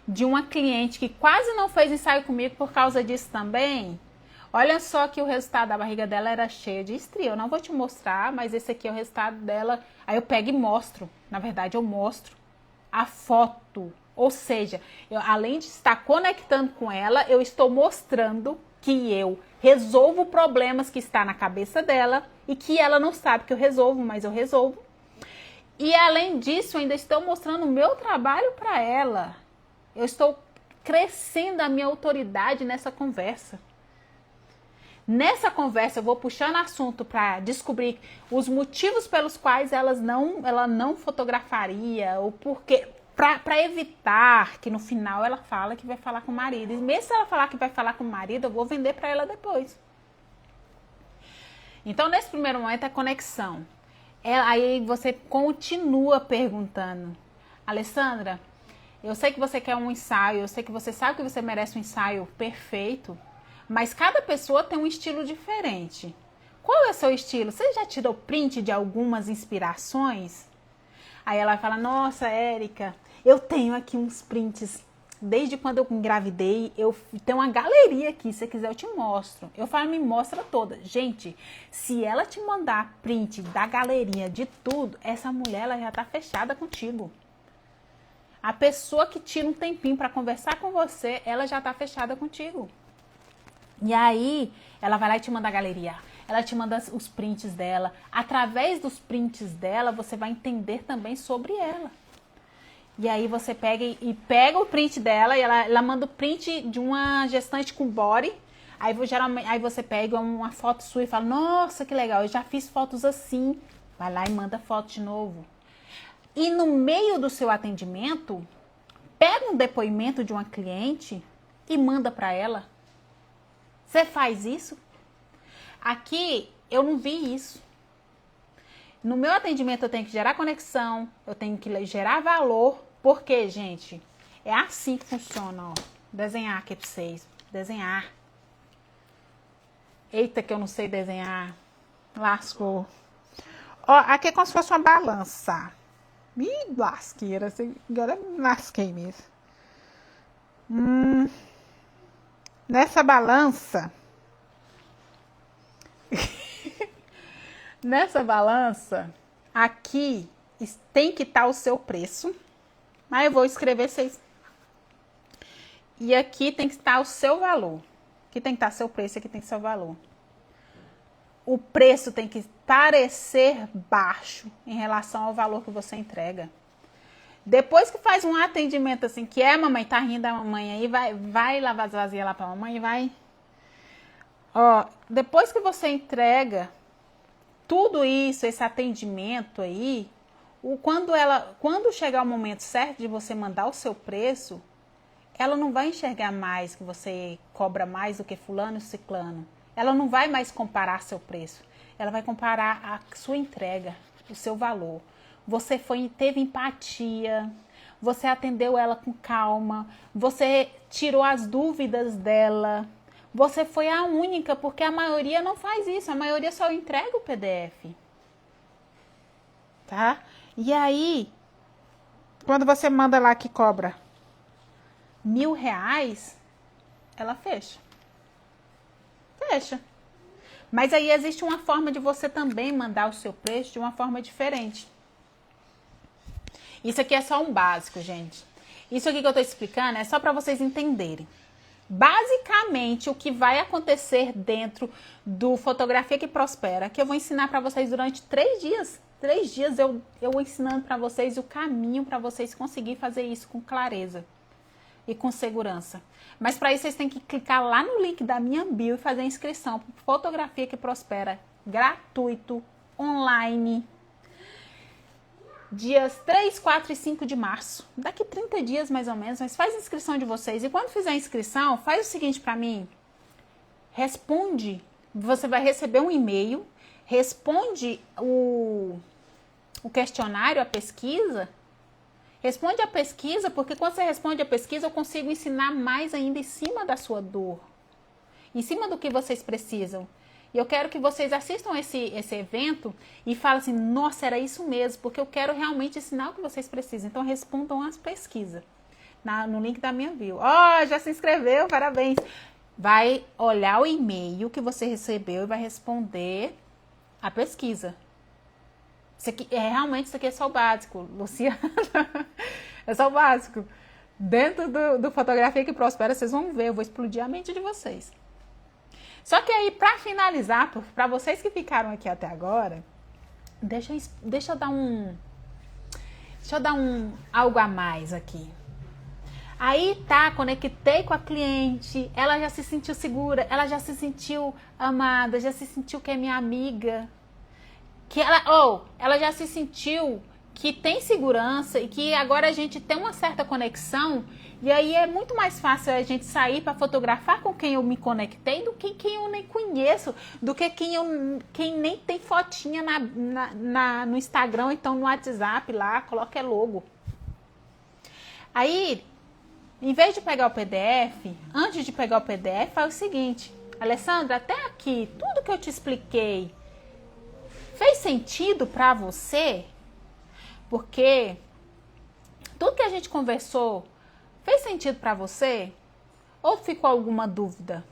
de uma cliente que quase não fez ensaio comigo por causa disso também. Olha só que o resultado da barriga dela era cheia de estria. Eu não vou te mostrar, mas esse aqui é o resultado dela. Aí eu pego e mostro. Na verdade, eu mostro a foto. Ou seja, além de estar conectando com ela, eu estou mostrando que eu resolvo problemas que está na cabeça dela e que ela não sabe que eu resolvo, mas eu resolvo. E além disso, ainda estou mostrando o meu trabalho para ela. Eu estou crescendo a minha autoridade nessa conversa. Nessa conversa eu vou puxando assunto para descobrir os motivos pelos quais ela não fotografaria, ou porque, para evitar que no final ela fala que vai falar com o marido. E mesmo se ela falar que vai falar com o marido, eu vou vender para ela depois. Então nesse primeiro momento é conexão. Aí você continua perguntando, Alessandra, eu sei que você quer um ensaio, eu sei que você sabe que você merece um ensaio perfeito, mas cada pessoa tem um estilo diferente. Qual é o seu estilo? Você já tirou print de algumas inspirações? Aí ela fala, nossa, Érica, eu tenho aqui uns prints desde quando eu engravidei, eu tenho uma galeria aqui, se você quiser eu te mostro. Eu falo, me mostra toda. Gente, se ela te mandar print da galeria de tudo, essa mulher ela já tá fechada contigo. A pessoa que tira um tempinho para conversar com você, ela já tá fechada contigo. E aí, ela vai lá e te manda a galeria. Ela te manda os prints dela. Através dos prints dela, você vai entender também sobre ela. E aí você pega o print dela e ela manda o print de uma gestante com body. Aí você pega uma foto sua e fala, nossa, que legal, eu já fiz fotos assim. Vai lá e manda foto de novo. E no meio do seu atendimento, pega um depoimento de uma cliente e manda para ela. Você faz isso? Aqui eu não vi isso. No meu atendimento eu tenho que gerar conexão, eu tenho que gerar valor, porque, gente, é assim que funciona, ó. Desenhar aqui pra vocês. Desenhar. Eita, que eu não sei desenhar. Lascou. Ó, aqui é como se fosse uma balança. Ih, lasqueira. Agora eu me lasquei mesmo. Nessa balança. Nessa balança, aqui tem que estar o seu preço. Mas eu vou escrever vocês. E aqui tem que estar o seu valor. Aqui tem que estar seu preço, aqui tem que ser o valor. O preço tem que parecer baixo em relação ao valor que você entrega. Depois que faz um atendimento assim, que mamãe, tá rindo da mamãe aí, vai lavar as vasilhas lá pra mamãe, vai. Ó, depois que você entrega tudo isso, esse atendimento aí, quando chegar o momento certo de você mandar o seu preço, ela não vai enxergar mais que você cobra mais do que fulano e ciclano. Ela não vai mais comparar seu preço. Ela vai comparar a sua entrega, o seu valor. Você teve empatia, você atendeu ela com calma, você tirou as dúvidas dela. Você foi a única, porque a maioria não faz isso. A maioria só entrega o PDF. Tá? E aí, quando você manda lá que cobra R$1.000, ela fecha. Fecha. Mas aí existe uma forma de você também mandar o seu preço de uma forma diferente. Isso aqui é só um básico, gente. Isso aqui que eu tô explicando é só para vocês entenderem. Basicamente, o que vai acontecer dentro do Fotografia que Prospera, que eu vou ensinar para vocês durante 3 dias. 3 dias eu ensinando para vocês o caminho para vocês conseguirem fazer isso com clareza e com segurança. Mas para isso vocês têm que clicar lá no link da minha bio e fazer a inscrição para Fotografia que Prospera, gratuito, online. Dias 3, 4 e 5 de março. Daqui 30 dias mais ou menos, mas faz a inscrição de vocês. E quando fizer a inscrição, faz o seguinte para mim. Responde, você vai receber um e-mail, responde o questionário, a pesquisa. Responde a pesquisa, porque quando você responde a pesquisa, eu consigo ensinar mais ainda em cima da sua dor. Em cima do que vocês precisam. E eu quero que vocês assistam esse evento e falem assim, nossa, era isso mesmo, porque eu quero realmente ensinar o que vocês precisam. Então, respondam as pesquisas no link da minha bio. Ó, já se inscreveu, parabéns. Vai olhar o e-mail que você recebeu e vai responder a pesquisa. Isso aqui, realmente, isso aqui é só o básico, Luciana. É só o básico. Dentro do Fotografia que Prospera, vocês vão ver, eu vou explodir a mente de vocês. Só que aí, para finalizar, para vocês que ficaram aqui até agora, deixa eu dar algo a mais aqui. Aí tá, conectei com a cliente, ela já se sentiu segura, ela já se sentiu amada, já se sentiu que é minha amiga, que ela já se sentiu que tem segurança e que agora a gente tem uma certa conexão. E aí é muito mais fácil a gente sair para fotografar com quem eu me conectei do que quem eu nem conheço, do que quem nem tem fotinha no Instagram ou então no WhatsApp lá, coloca logo. Aí, em vez de pegar o PDF, antes de pegar o PDF, faz o seguinte, Alessandra, até aqui, tudo que eu te expliquei, fez sentido para você? Porque tudo que a gente conversou Fez sentido para você? Ou ficou alguma dúvida?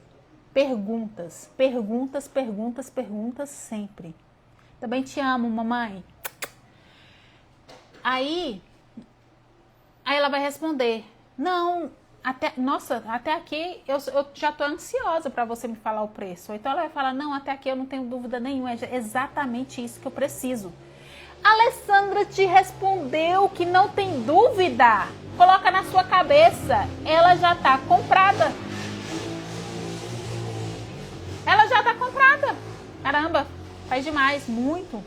Perguntas, perguntas, perguntas, perguntas sempre. Também te amo, mamãe. Aí ela vai responder, não, até aqui eu já tô ansiosa para você me falar o preço. Então ela vai falar, não, até aqui eu não tenho dúvida nenhuma, é exatamente isso que eu preciso. A Alessandra te respondeu que não tem dúvida. Coloca na sua cabeça, ela já tá comprada. Ela já tá comprada. Caramba, faz demais, muito.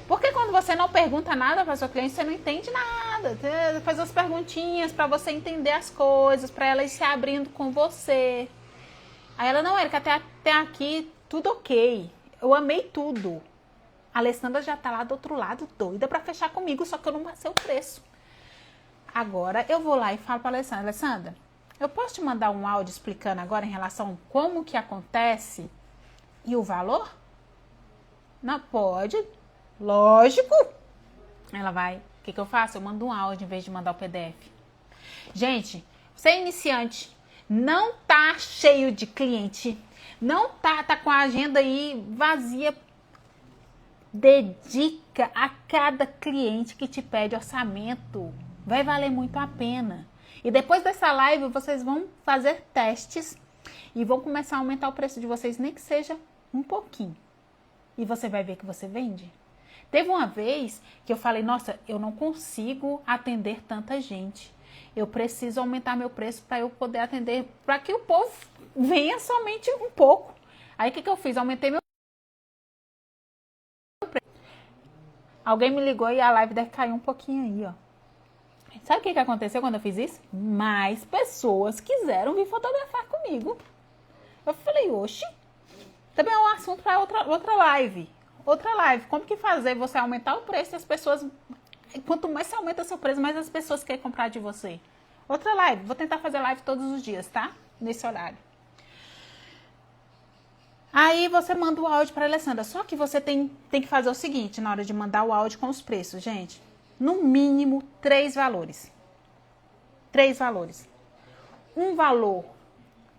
Porque quando você não pergunta nada para sua cliente, você não entende nada. Você faz as perguntinhas para você entender as coisas, para ela ir se abrindo com você. Aí ela, não, Érica, até aqui tudo ok. Eu amei tudo. A Alessandra já tá lá do outro lado, doida para fechar comigo, só que eu não passei o preço. Agora eu vou lá e falo para a Alessandra, Alessandra, eu posso te mandar um áudio explicando agora em relação a como que acontece e o valor? Não pode. Lógico. Ela vai, o que eu faço? Eu mando um áudio em vez de mandar o PDF. Gente, você é iniciante, não tá cheio de cliente, não tá com a agenda aí vazia. Dedica a cada cliente que te pede orçamento. Vai valer muito a pena. E depois dessa live, vocês vão fazer testes e vão começar a aumentar o preço de vocês, nem que seja um pouquinho. E você vai ver que você vende. Teve uma vez que eu falei, nossa, eu não consigo atender tanta gente. Eu preciso aumentar meu preço para eu poder atender, para que o povo venha somente um pouco. Aí o que eu fiz? Aumentei meu preço. Alguém me ligou e a live deve cair um pouquinho aí, ó. Sabe o que aconteceu quando eu fiz isso? Mais pessoas quiseram vir fotografar comigo. Eu falei, oxi, também é um assunto para outra live. Outra live, como que fazer você aumentar o preço e as pessoas... Quanto mais você aumenta seu preço, mais as pessoas querem comprar de você. Outra live, vou tentar fazer live todos os dias, tá? Nesse horário. Aí você manda o áudio para a Alessandra. Só que você tem que fazer o seguinte, na hora de mandar o áudio com os preços, gente. No mínimo, 3 valores. 3 valores. Um valor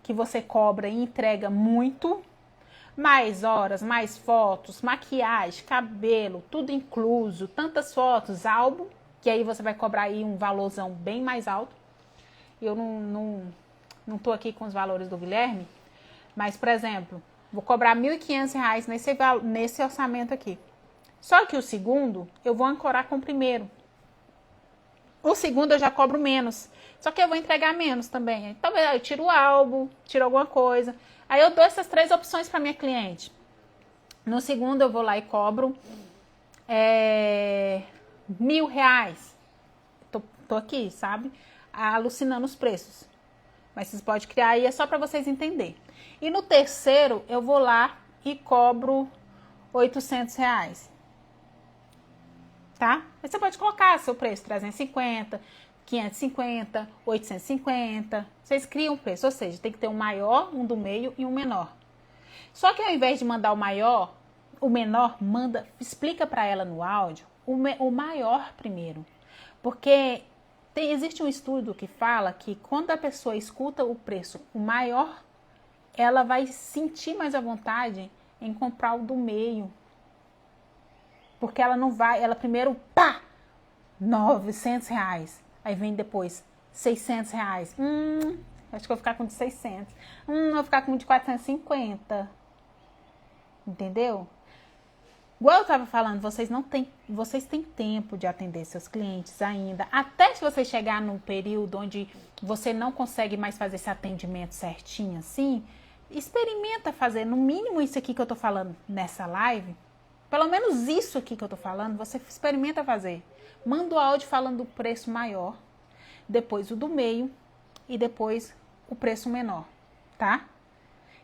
que você cobra e entrega muito... Mais horas, mais fotos, maquiagem, cabelo, tudo incluso, tantas fotos, álbum, que aí você vai cobrar aí um valorzão bem mais alto. Eu não tô aqui com os valores do Guilherme, mas, por exemplo, vou cobrar R$ 1.500 nesse orçamento aqui. Só que o segundo, eu vou ancorar com o primeiro. O segundo eu já cobro menos, só que eu vou entregar menos também. Talvez eu tiro o álbum, tiro alguma coisa... Aí eu dou essas 3 opções para minha cliente. No segundo eu vou lá e cobro R$ 1.000. Tô aqui, sabe? Alucinando os preços. Mas vocês podem criar aí, é só para vocês entenderem. E no terceiro eu vou lá e cobro R$ 800. Tá? Aí você pode colocar seu preço, 350, 550, 850, vocês criam um preço, ou seja, tem que ter um maior, um do meio e um menor. Só que ao invés de mandar o maior, o menor, explica para ela no áudio o maior primeiro. Porque existe um estudo que fala que quando a pessoa escuta o preço, o maior, ela vai sentir mais à vontade em comprar o do meio. Porque ela não vai, ela primeiro, pá, R$ 900. Aí vem depois R$ 600. Acho que eu vou ficar com de 600. Eu vou ficar com de 450. Entendeu? Igual eu estava falando, vocês têm tempo de atender seus clientes ainda. Até se você chegar num período onde você não consegue mais fazer esse atendimento certinho assim, experimenta fazer no mínimo isso aqui que eu tô falando nessa live. Pelo menos isso aqui que eu tô falando, você experimenta fazer. Manda o áudio falando do preço maior, depois o do meio e depois o preço menor, tá?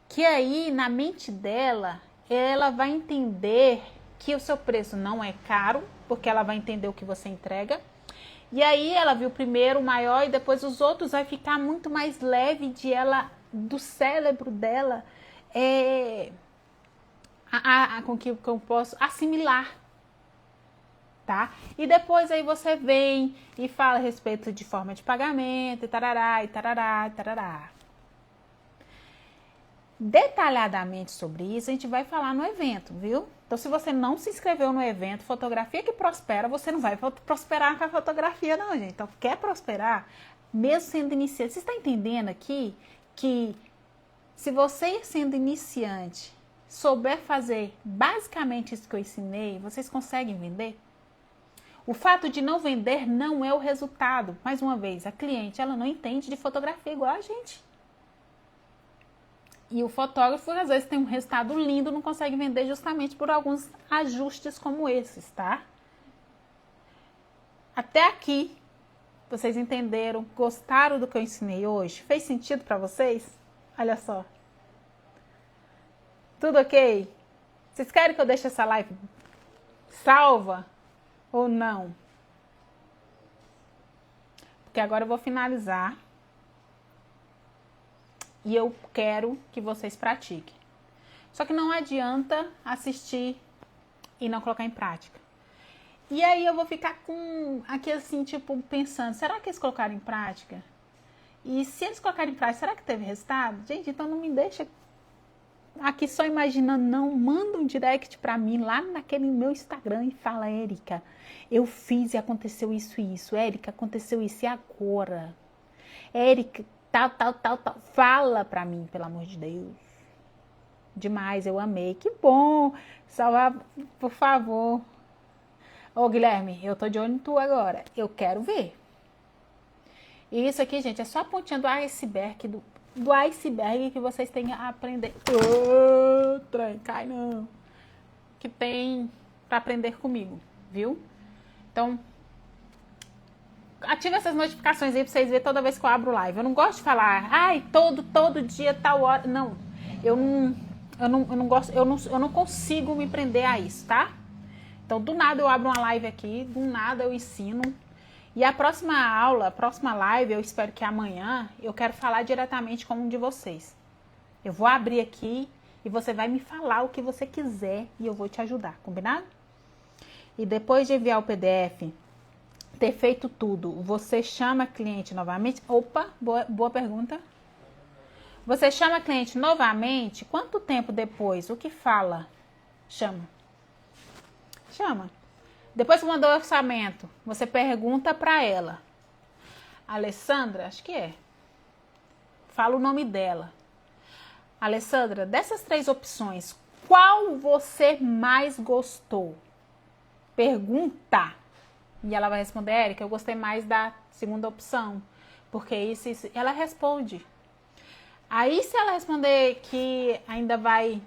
Que aí, na mente dela, ela vai entender que o seu preço não é caro, porque ela vai entender o que você entrega. E aí, ela viu primeiro o maior e depois os outros, vai ficar muito mais leve do cérebro dela, com que eu posso assimilar. tá? E depois aí você vem e fala a respeito de forma de pagamento, e tarará, e tarará, e tarará. Detalhadamente sobre isso, a gente vai falar no evento, viu? Então, se você não se inscreveu no evento Fotografia que Prospera, você não vai prosperar com a fotografia, não, gente. Então, quer prosperar, mesmo sendo iniciante. Você está entendendo aqui que se você, sendo iniciante, souber fazer basicamente isso que eu ensinei, vocês conseguem vender? O fato de não vender não é o resultado. Mais uma vez, a cliente, ela não entende de fotografia igual a gente. E o fotógrafo, às vezes, tem um resultado lindo, não consegue vender justamente por alguns ajustes como esses, tá? Até aqui, vocês entenderam? Gostaram do que eu ensinei hoje? Fez sentido para vocês? Olha só. Tudo ok? Vocês querem que eu deixe essa live salva ou não? Porque agora eu vou finalizar. E eu quero que vocês pratiquem. Só que não adianta assistir e não colocar em prática. E aí eu vou ficar aqui assim, tipo, pensando, será que eles colocaram em prática? E se eles colocarem em prática, será que teve resultado? Gente, então não me deixa aqui só imaginando, não. Manda um direct pra mim lá naquele meu Instagram e fala, Érica, eu fiz e aconteceu isso e isso. Érica, aconteceu isso e agora? Érica, tal. Fala pra mim, pelo amor de Deus. Demais, eu amei. Que bom. Salvar, por favor. Ô, Guilherme, eu tô de olho em tu agora. Eu quero ver. E isso aqui, gente, é só a pontinha do iceberg, do iceberg que vocês têm a aprender. Ô, trem, cai não. Que tem pra aprender comigo, viu? Então, ativa essas notificações aí pra vocês verem toda vez que eu abro live. Eu não gosto de falar, ai, todo dia, tal hora. Não, eu não gosto, eu não consigo me prender a isso, tá? Então, do nada eu abro uma live aqui, do nada eu ensino. E a próxima aula, a próxima live, eu espero que amanhã, eu quero falar diretamente com um de vocês. Eu vou abrir aqui e você vai me falar o que você quiser e eu vou te ajudar, combinado? E depois de enviar o PDF, ter feito tudo, você chama a cliente novamente? Opa, boa pergunta. Você chama a cliente novamente? Quanto tempo depois? O que fala? Chama. Depois que mandou o orçamento, você pergunta para ela. Alessandra, acho que é. Fala o nome dela. Alessandra, dessas 3 opções, qual você mais gostou? Pergunta. E ela vai responder, Érica, eu gostei mais da segunda opção. Porque isso. Ela responde. Aí, se ela responder que ainda vai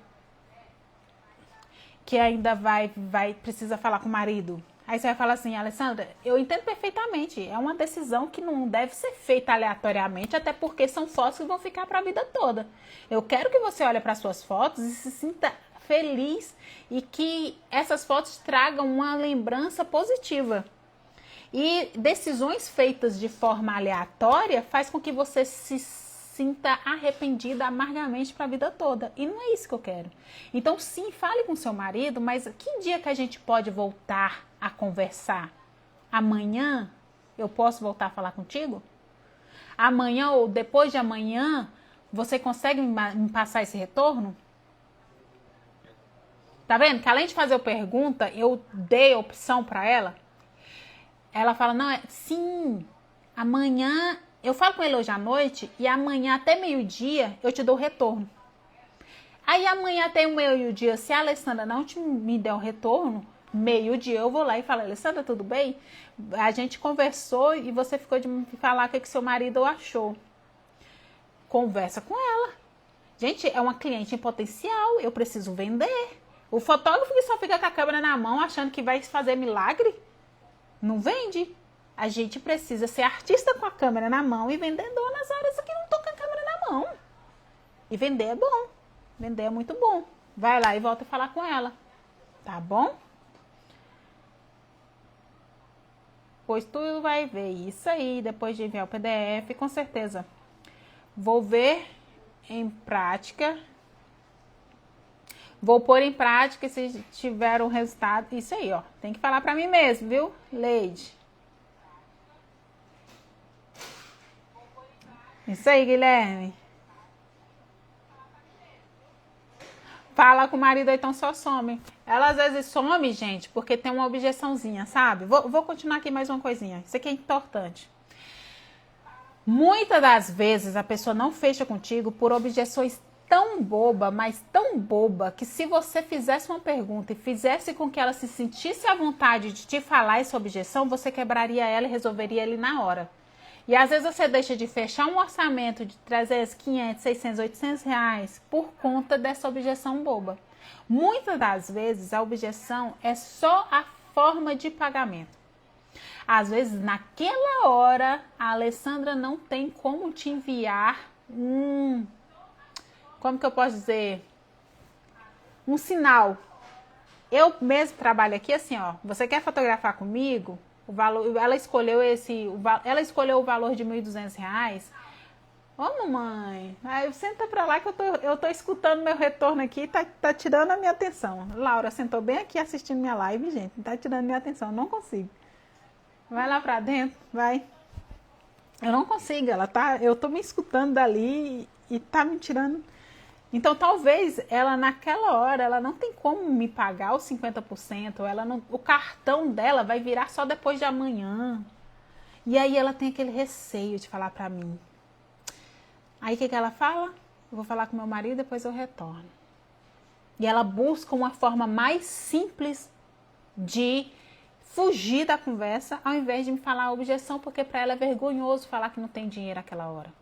precisa falar com o marido. Aí você vai falar assim, Alessandra, eu entendo perfeitamente. É uma decisão que não deve ser feita aleatoriamente, até porque são fotos que vão ficar para a vida toda. Eu quero que você olhe para suas fotos e se sinta feliz e que essas fotos tragam uma lembrança positiva. E decisões feitas de forma aleatória faz com que você se sinta arrependida amargamente para a vida toda. E não é isso que eu quero. Então, sim, fale com seu marido, mas que dia que a gente pode voltar a conversar? Amanhã eu posso voltar a falar contigo? Amanhã ou depois de amanhã, você consegue me passar esse retorno? Tá vendo? Que além de fazer a pergunta, eu dei a opção para ela. Ela fala, não, sim, amanhã... Eu falo com ele hoje à noite e amanhã até meio-dia eu te dou o retorno. Aí amanhã até o meio-dia, se a Alessandra não me der o retorno, meio-dia eu vou lá e falo, Alessandra, tudo bem? A gente conversou e você ficou de me falar o que seu marido achou. Conversa com ela. Gente, é uma cliente em potencial, eu preciso vender. O fotógrafo que só fica com a câmera na mão achando que vai fazer milagre, não vende. A gente precisa ser artista com a câmera na mão e vendedor nas horas que não tô com a câmera na mão. E vender é bom. Vender é muito bom. Vai lá e volta a falar com ela. Tá bom? Pois tu vai ver isso aí depois de enviar o PDF, com certeza. Vou ver em prática. Vou pôr em prática e se tiver um resultado. Isso aí, ó. Tem que falar pra mim mesmo, viu, Leide? Isso aí, Guilherme. Fala com o marido, então só some. Ela às vezes some, gente, porque tem uma objeçãozinha, sabe? Vou continuar aqui mais uma coisinha. Isso aqui é importante. Muitas das vezes a pessoa não fecha contigo por objeções tão boba, mas tão boba, que se você fizesse uma pergunta e fizesse com que ela se sentisse à vontade de te falar essa objeção, você quebraria ela e resolveria ele na hora. E às vezes você deixa de fechar um orçamento de 300, 500, 600, 800 reais por conta dessa objeção boba. Muitas das vezes a objeção é só a forma de pagamento. Às vezes naquela hora a Alessandra não tem como te enviar como que eu posso dizer? Um sinal. Eu mesmo trabalho aqui assim, ó. Você quer fotografar comigo? O valor, ela escolheu o valor de R$1.200. Ô, mamãe, aí senta pra lá que eu tô escutando meu retorno aqui, tá tirando a minha atenção. Laura sentou bem aqui assistindo minha live, gente, tá tirando minha atenção, não consigo. Vai lá pra dentro, vai. Eu não consigo, eu tô me escutando dali e tá me tirando. Então, talvez ela naquela hora, ela não tem como me pagar os 50%, o cartão dela vai virar só depois de amanhã. E aí ela tem aquele receio de falar pra mim. Aí o que ela fala? Eu vou falar com meu marido, depois eu retorno. E ela busca uma forma mais simples de fugir da conversa, ao invés de me falar a objeção, porque pra ela é vergonhoso falar que não tem dinheiro naquela hora.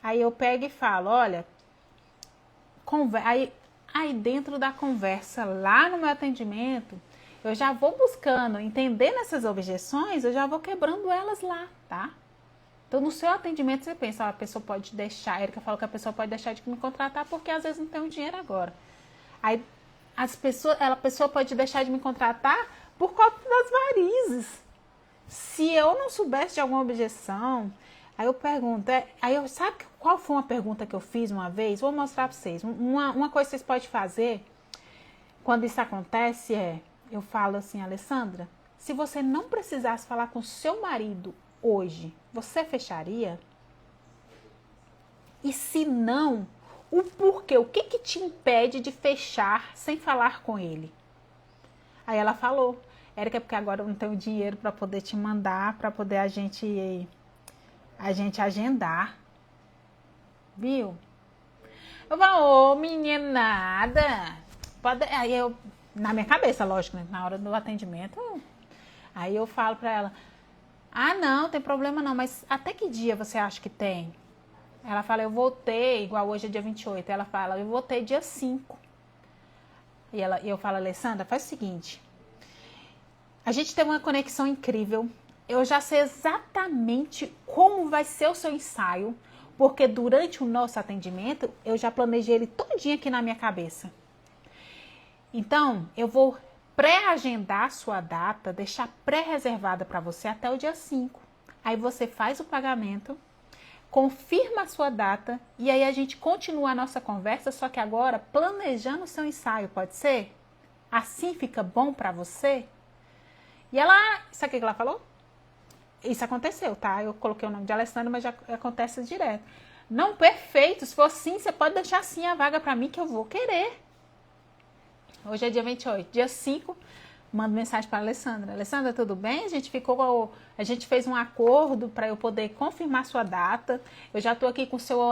Aí eu pego e falo, olha, aí dentro da conversa, lá no meu atendimento, eu já vou buscando, entendendo essas objeções, eu já vou quebrando elas lá, tá? Então, no seu atendimento, você pensa, a pessoa pode deixar, a Erika falou que a pessoa pode deixar de me contratar porque às vezes não tem o dinheiro agora. Aí, a pessoa pode deixar de me contratar por conta das varizes. Se eu não soubesse de alguma objeção, aí eu pergunto, sabe qual foi uma pergunta que eu fiz uma vez? Vou mostrar para vocês. Uma coisa que vocês podem fazer quando isso acontece eu falo assim, Alessandra, se você não precisasse falar com seu marido hoje, você fecharia? E se não, o porquê? O que te impede de fechar sem falar com ele? Aí ela falou, Erika, porque agora eu não tenho dinheiro para poder te mandar, para poder a gente agendar. Viu? Eu falo, ô meninada, aí eu, na minha cabeça, lógico, né? Na hora do atendimento, aí eu falo pra ela, não, tem problema não, mas até que dia você acha que tem? Ela fala, eu voltei, igual hoje é dia 28, ela fala, eu voltei dia 5. E eu falo, Alessandra, faz o seguinte, a gente tem uma conexão incrível, eu já sei exatamente como vai ser o seu ensaio, porque durante o nosso atendimento, eu já planejei ele todinho aqui na minha cabeça. Então, eu vou pré-agendar a sua data, deixar pré-reservada para você até o dia 5. Aí você faz o pagamento, confirma a sua data e aí a gente continua a nossa conversa, só que agora planejando o seu ensaio, pode ser? Assim fica bom para você? E ela, sabe o que ela falou? Isso aconteceu, tá? Eu coloquei o nome de Alessandra, mas já acontece direto. Não, perfeito. Se for assim, você pode deixar assim a vaga pra mim que eu vou querer. Hoje é dia 28. Dia 5, mando mensagem para Alessandra. Alessandra, tudo bem? A gente fez um acordo para eu poder confirmar sua data. Eu já tô aqui com seu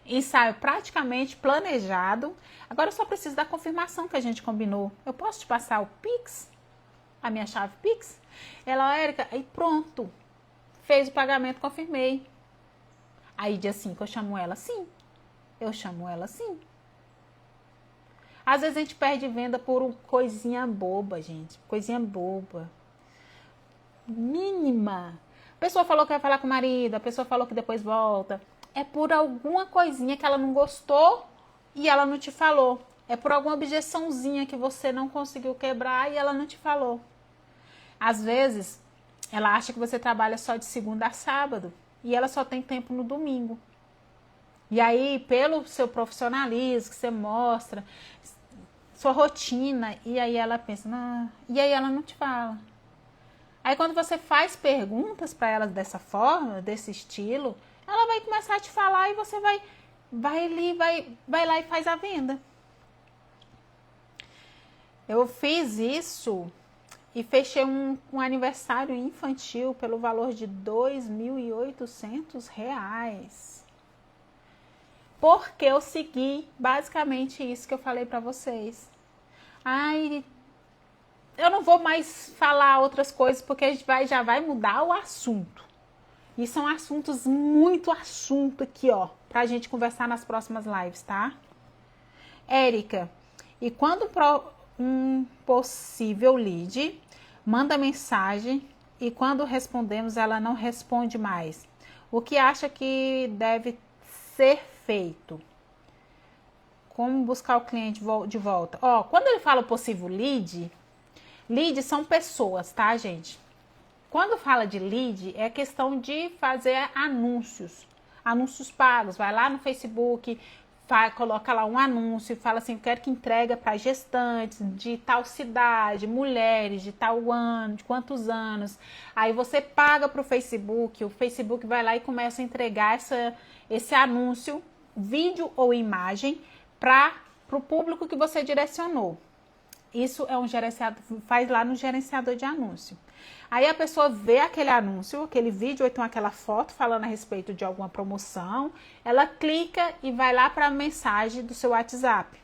ensaio praticamente planejado. Agora eu só preciso da confirmação que a gente combinou. Eu posso te passar o Pix? A minha chave Pix? Ela, Erika, aí pronto. Fez o pagamento, confirmei. Aí dia 5 eu chamo ela sim. Eu chamo ela sim. Às vezes a gente perde venda por uma coisinha boba, gente. Coisinha boba. Mínima. A pessoa falou que vai falar com o marido, a pessoa falou que depois volta. É por alguma coisinha que ela não gostou e ela não te falou. É por alguma objeçãozinha que você não conseguiu quebrar e ela não te falou. Às vezes, ela acha que você trabalha só de segunda a sábado e ela só tem tempo no domingo. E aí, pelo seu profissionalismo que você mostra, sua rotina, e aí ela pensa, não, e aí ela não te fala. Aí quando você faz perguntas para ela dessa forma, desse estilo, ela vai começar a te falar e você vai lá e faz a venda. Eu fiz isso e fechei um aniversário infantil pelo valor de R$ 2.800. Porque eu segui basicamente isso que eu falei para vocês. Ai, eu não vou mais falar outras coisas porque a gente já vai mudar o assunto. E são assuntos, muito assunto aqui, ó, pra gente conversar nas próximas lives, tá? Érica, e quando um possível lead manda mensagem e quando respondemos ela não responde mais, o que acha que deve ser feito? Como buscar o cliente de volta? Ó, quando ele fala possível lead são pessoas, tá, gente? Quando fala de lead, é questão de fazer anúncios pagos. Vai lá no Facebook, coloca lá um anúncio e fala assim, quero que entrega para gestantes de tal cidade, mulheres de tal ano, de quantos anos. Aí você paga para o Facebook vai lá e começa a entregar esse anúncio, vídeo ou imagem, para o público que você direcionou. Isso é faz lá no gerenciador de anúncio. Aí a pessoa vê aquele anúncio, aquele vídeo, ou então aquela foto falando a respeito de alguma promoção, ela clica e vai lá para a mensagem do seu WhatsApp.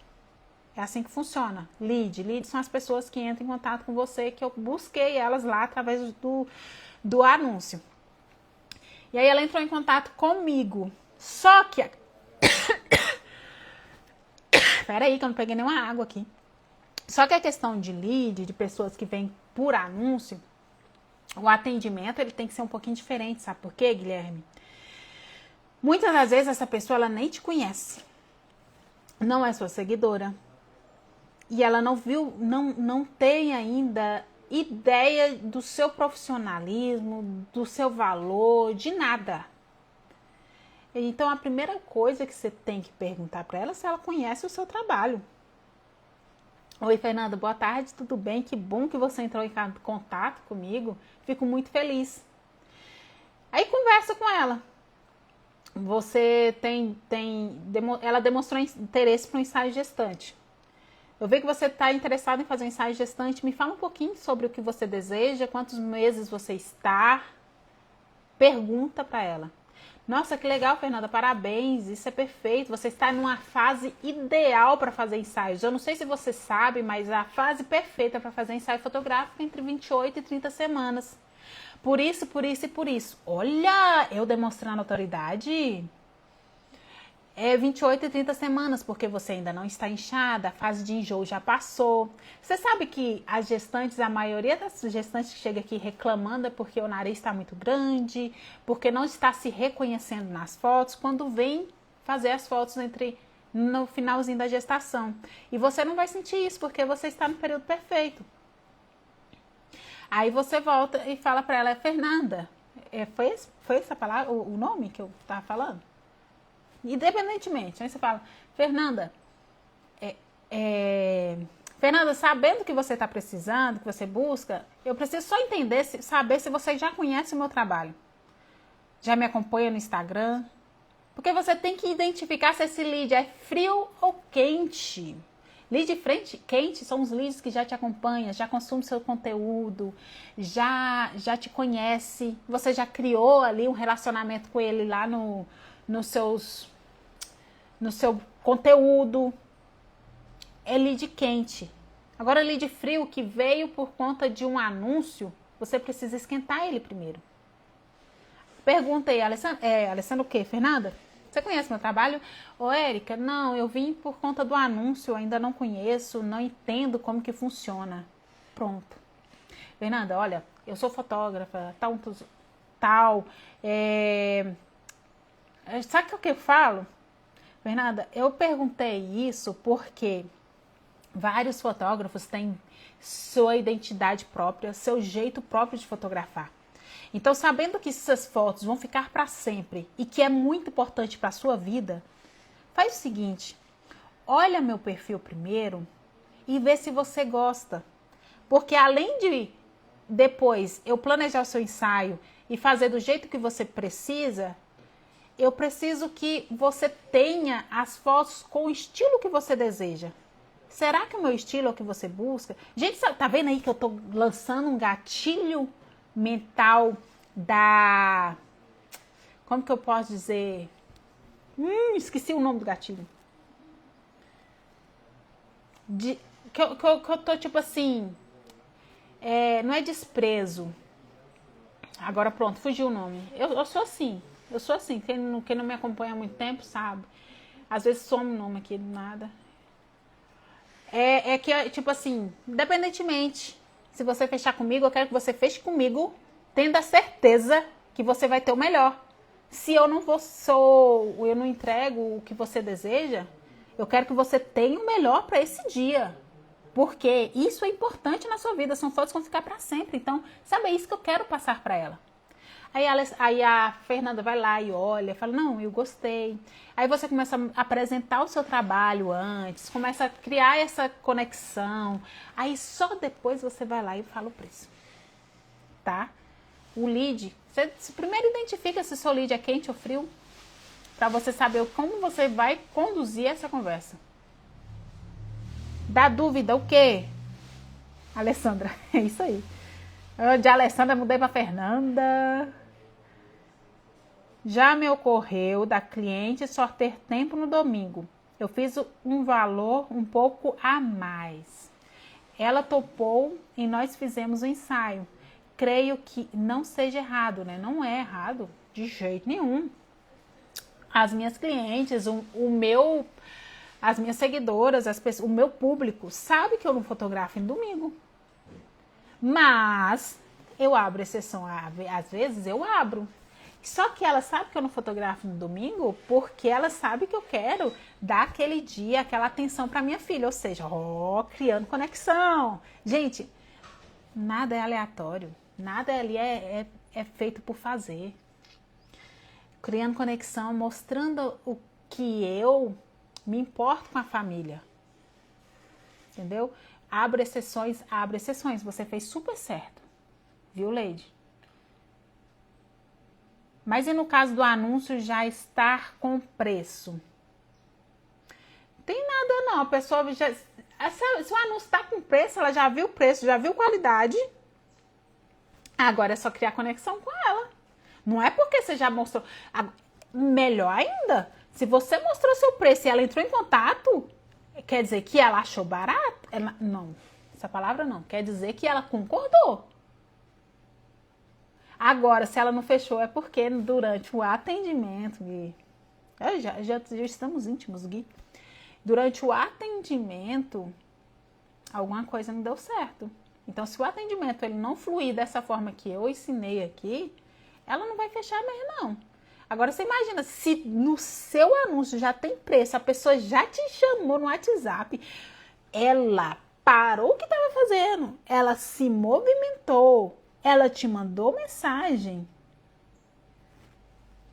É assim que funciona. Lead são as pessoas que entram em contato com você, que eu busquei elas lá através do anúncio. E aí ela entrou em contato comigo. Só que... Peraí que eu não peguei nenhuma água aqui. Só que a questão de lead, de pessoas que vêm por anúncio, o atendimento ele tem que ser um pouquinho diferente, sabe por quê, Guilherme? Muitas das vezes essa pessoa ela nem te conhece, não é sua seguidora e ela não tem ainda ideia do seu profissionalismo, do seu valor, de nada. Então a primeira coisa que você tem que perguntar para ela é se ela conhece o seu trabalho. Oi, Fernanda, boa tarde, tudo bem? Que bom que você entrou em contato comigo. Fico muito feliz. Aí conversa com ela. Você ela demonstrou interesse para um ensaio gestante. Eu vejo que você está interessado em fazer um ensaio gestante. Me fala um pouquinho sobre o que você deseja, quantos meses você está. Pergunta para ela. Nossa, que legal, Fernanda, parabéns, isso é perfeito, você está numa fase ideal para fazer ensaios. Eu não sei se você sabe, mas a fase perfeita para fazer ensaio fotográfico é entre 28 e 30 semanas. Por isso e por isso. Olha, eu demonstrando autoridade. É 28 e 30 semanas, porque você ainda não está inchada, a fase de enjoo já passou. Você sabe que as gestantes, a maioria das gestantes que chega aqui reclamando é porque o nariz está muito grande, porque não está se reconhecendo nas fotos, quando vem fazer as fotos no finalzinho da gestação. E você não vai sentir isso, porque você está no período perfeito. Aí você volta e fala para ela, Fernanda, foi essa palavra, o nome que eu estava falando? Independentemente, aí você fala, Fernanda, Fernanda, sabendo que você está precisando, que você busca, eu preciso só entender, saber se você já conhece o meu trabalho. Já me acompanha no Instagram. Porque você tem que identificar se esse lead é frio ou quente. Lead quente são os leads que já te acompanham, já consomem seu conteúdo, já te conhece, você já criou ali um relacionamento com ele lá no seu conteúdo. É lead quente. Agora, lead frio que veio por conta de um anúncio, você precisa esquentar ele primeiro. Pergunta aí, Alessandra o quê? Fernanda? Você conhece meu trabalho? Ô, Érica, não, eu vim por conta do anúncio, ainda não conheço, não entendo como que funciona. Pronto. Fernanda, olha, eu sou fotógrafa, tal. Sabe o que eu falo? Fernanda, eu perguntei isso porque vários fotógrafos têm sua identidade própria, seu jeito próprio de fotografar. Então, sabendo que essas fotos vão ficar para sempre e que é muito importante para a sua vida, faz o seguinte, olha meu perfil primeiro e vê se você gosta. Porque além de depois eu planejar o seu ensaio e fazer do jeito que você precisa, eu preciso que você tenha as fotos com o estilo que você deseja. Será que o meu estilo é o que você busca? Gente, tá vendo aí que eu tô lançando um gatilho mental da... Como que eu posso dizer? Esqueci o nome do gatilho. Que eu tô tipo assim... não é desprezo. Agora pronto, fugiu o nome. Eu sou assim. Eu sou assim. Quem não me acompanha há muito tempo sabe. Às vezes some o nome aqui do nada. Que, tipo assim, independentemente, se você fechar comigo, eu quero que você feche comigo, tendo a certeza que você vai ter o melhor. Se eu eu não entrego o que você deseja, eu quero que você tenha o melhor para esse dia. Porque isso é importante na sua vida, são fotos que vão ficar para sempre. Então, sabe, é isso que eu quero passar para ela. Aí a Fernanda vai lá e olha, fala, não, eu gostei. Aí você começa a apresentar o seu trabalho antes, começa a criar essa conexão. Aí só depois você vai lá e fala o preço. Tá? O lead, você primeiro identifica se o seu lead é quente ou frio, para você saber como você vai conduzir essa conversa. Dá dúvida o quê? Alessandra, é isso aí. Eu de Alessandra mudei para Fernanda. Já me ocorreu da cliente só ter tempo no domingo. Eu fiz um valor um pouco a mais. Ela topou e nós fizemos o ensaio. Creio que não seja errado, né? Não é errado de jeito nenhum. As minhas clientes, as minhas seguidoras, o meu público sabe que eu não fotografo em domingo. Mas eu abro exceção, às vezes eu abro. Só que ela sabe que eu não fotografo no domingo porque ela sabe que eu quero dar aquele dia, aquela atenção para minha filha. Ou seja, criando conexão. Gente, nada é aleatório. Nada ali é feito por fazer. Criando conexão, mostrando o que eu me importo com a família. Entendeu? Abre exceções. Você fez super certo. Viu, Lady? Mas e no caso do anúncio já estar com preço? Tem nada não, a pessoa já... Se o anúncio está com preço, ela já viu o preço, já viu qualidade. Agora é só criar conexão com ela. Não é porque você já mostrou... Melhor ainda, se você mostrou seu preço e ela entrou em contato, quer dizer que ela achou barato? Não, essa palavra não. Quer dizer que ela concordou. Agora, se ela não fechou, é porque durante o atendimento, Gui, já estamos íntimos, Gui. Durante o atendimento, alguma coisa não deu certo. Então, se o atendimento ele não fluir dessa forma que eu ensinei aqui, ela não vai fechar mesmo, não. Agora, você imagina, se no seu anúncio já tem preço, a pessoa já te chamou no WhatsApp, ela parou o que estava fazendo, ela se movimentou, ela te mandou mensagem,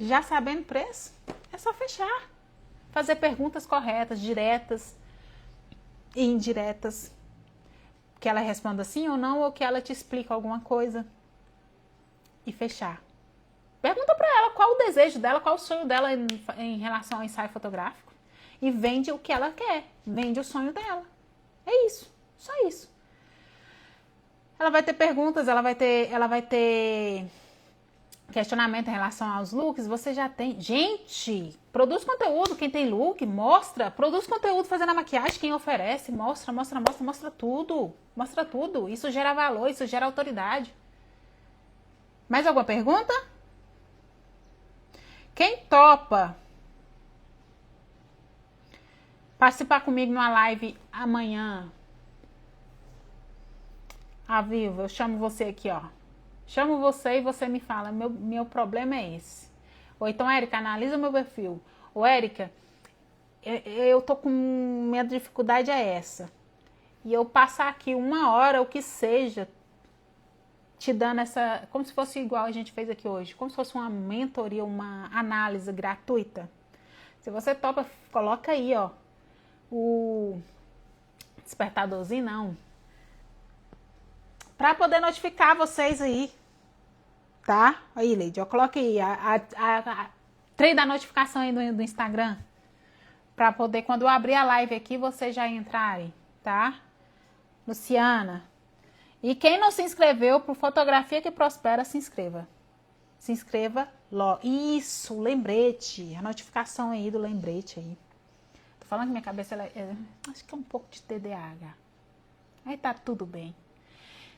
já sabendo o preço, é só fechar. Fazer perguntas corretas, diretas e indiretas. Que ela responda sim ou não, ou que ela te explique alguma coisa. E fechar. Pergunta para ela qual o desejo dela, qual o sonho dela em relação ao ensaio fotográfico. E vende o que ela quer, vende o sonho dela. É isso, só isso. Ela vai ter perguntas, ela vai ter questionamento em relação aos looks, você já tem. Gente, produz conteúdo, quem tem look, mostra. Produz conteúdo fazendo a maquiagem, quem oferece, mostra tudo. Mostra tudo. Isso gera valor, isso gera autoridade. Mais alguma pergunta? Quem topa participar comigo numa live amanhã, a vivo, eu chamo você aqui, ó. Chamo você e você me fala, meu problema é esse. Ou então, Érica, analisa meu perfil. Ou, Érica, eu tô com... Minha dificuldade é essa. E eu passar aqui 1 hora, o que seja, te dando essa, como se fosse igual a gente fez aqui hoje, como se fosse uma mentoria, uma análise gratuita. Se você topa, coloca aí, ó, o despertadorzinho, não, pra poder notificar vocês aí, tá? Aí, Leide, eu coloquei a trem da notificação aí do Instagram, pra poder, quando eu abrir a live aqui, vocês já entrarem, tá? Luciana. E quem não se inscreveu pro Fotografia que Prospera, se inscreva. Se inscreva logo. Isso, lembrete. A notificação aí do lembrete aí. Tô falando que minha cabeça, acho que é um pouco de TDAH. Aí tá tudo bem.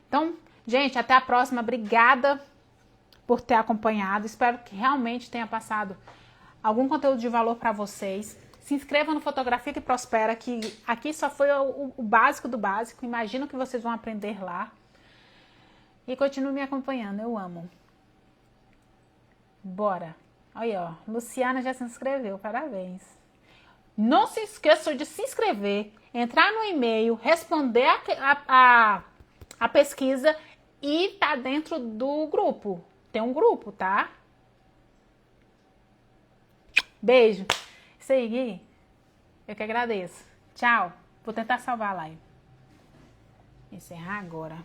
Então, gente, até a próxima. Obrigada por ter acompanhado. Espero que realmente tenha passado algum conteúdo de valor para vocês. Se inscreva no Fotografia que Prospera, que aqui só foi o básico do básico. Imagino que vocês vão aprender lá. E continue me acompanhando, eu amo. Bora. Aí, ó, Luciana já se inscreveu, parabéns. Não se esqueçam de se inscrever, entrar no e-mail, responder a pesquisa e tá dentro do grupo. Tem um grupo, tá? Beijo. Isso aí, Gui. Eu que agradeço. Tchau. Vou tentar salvar a live. Encerrar agora.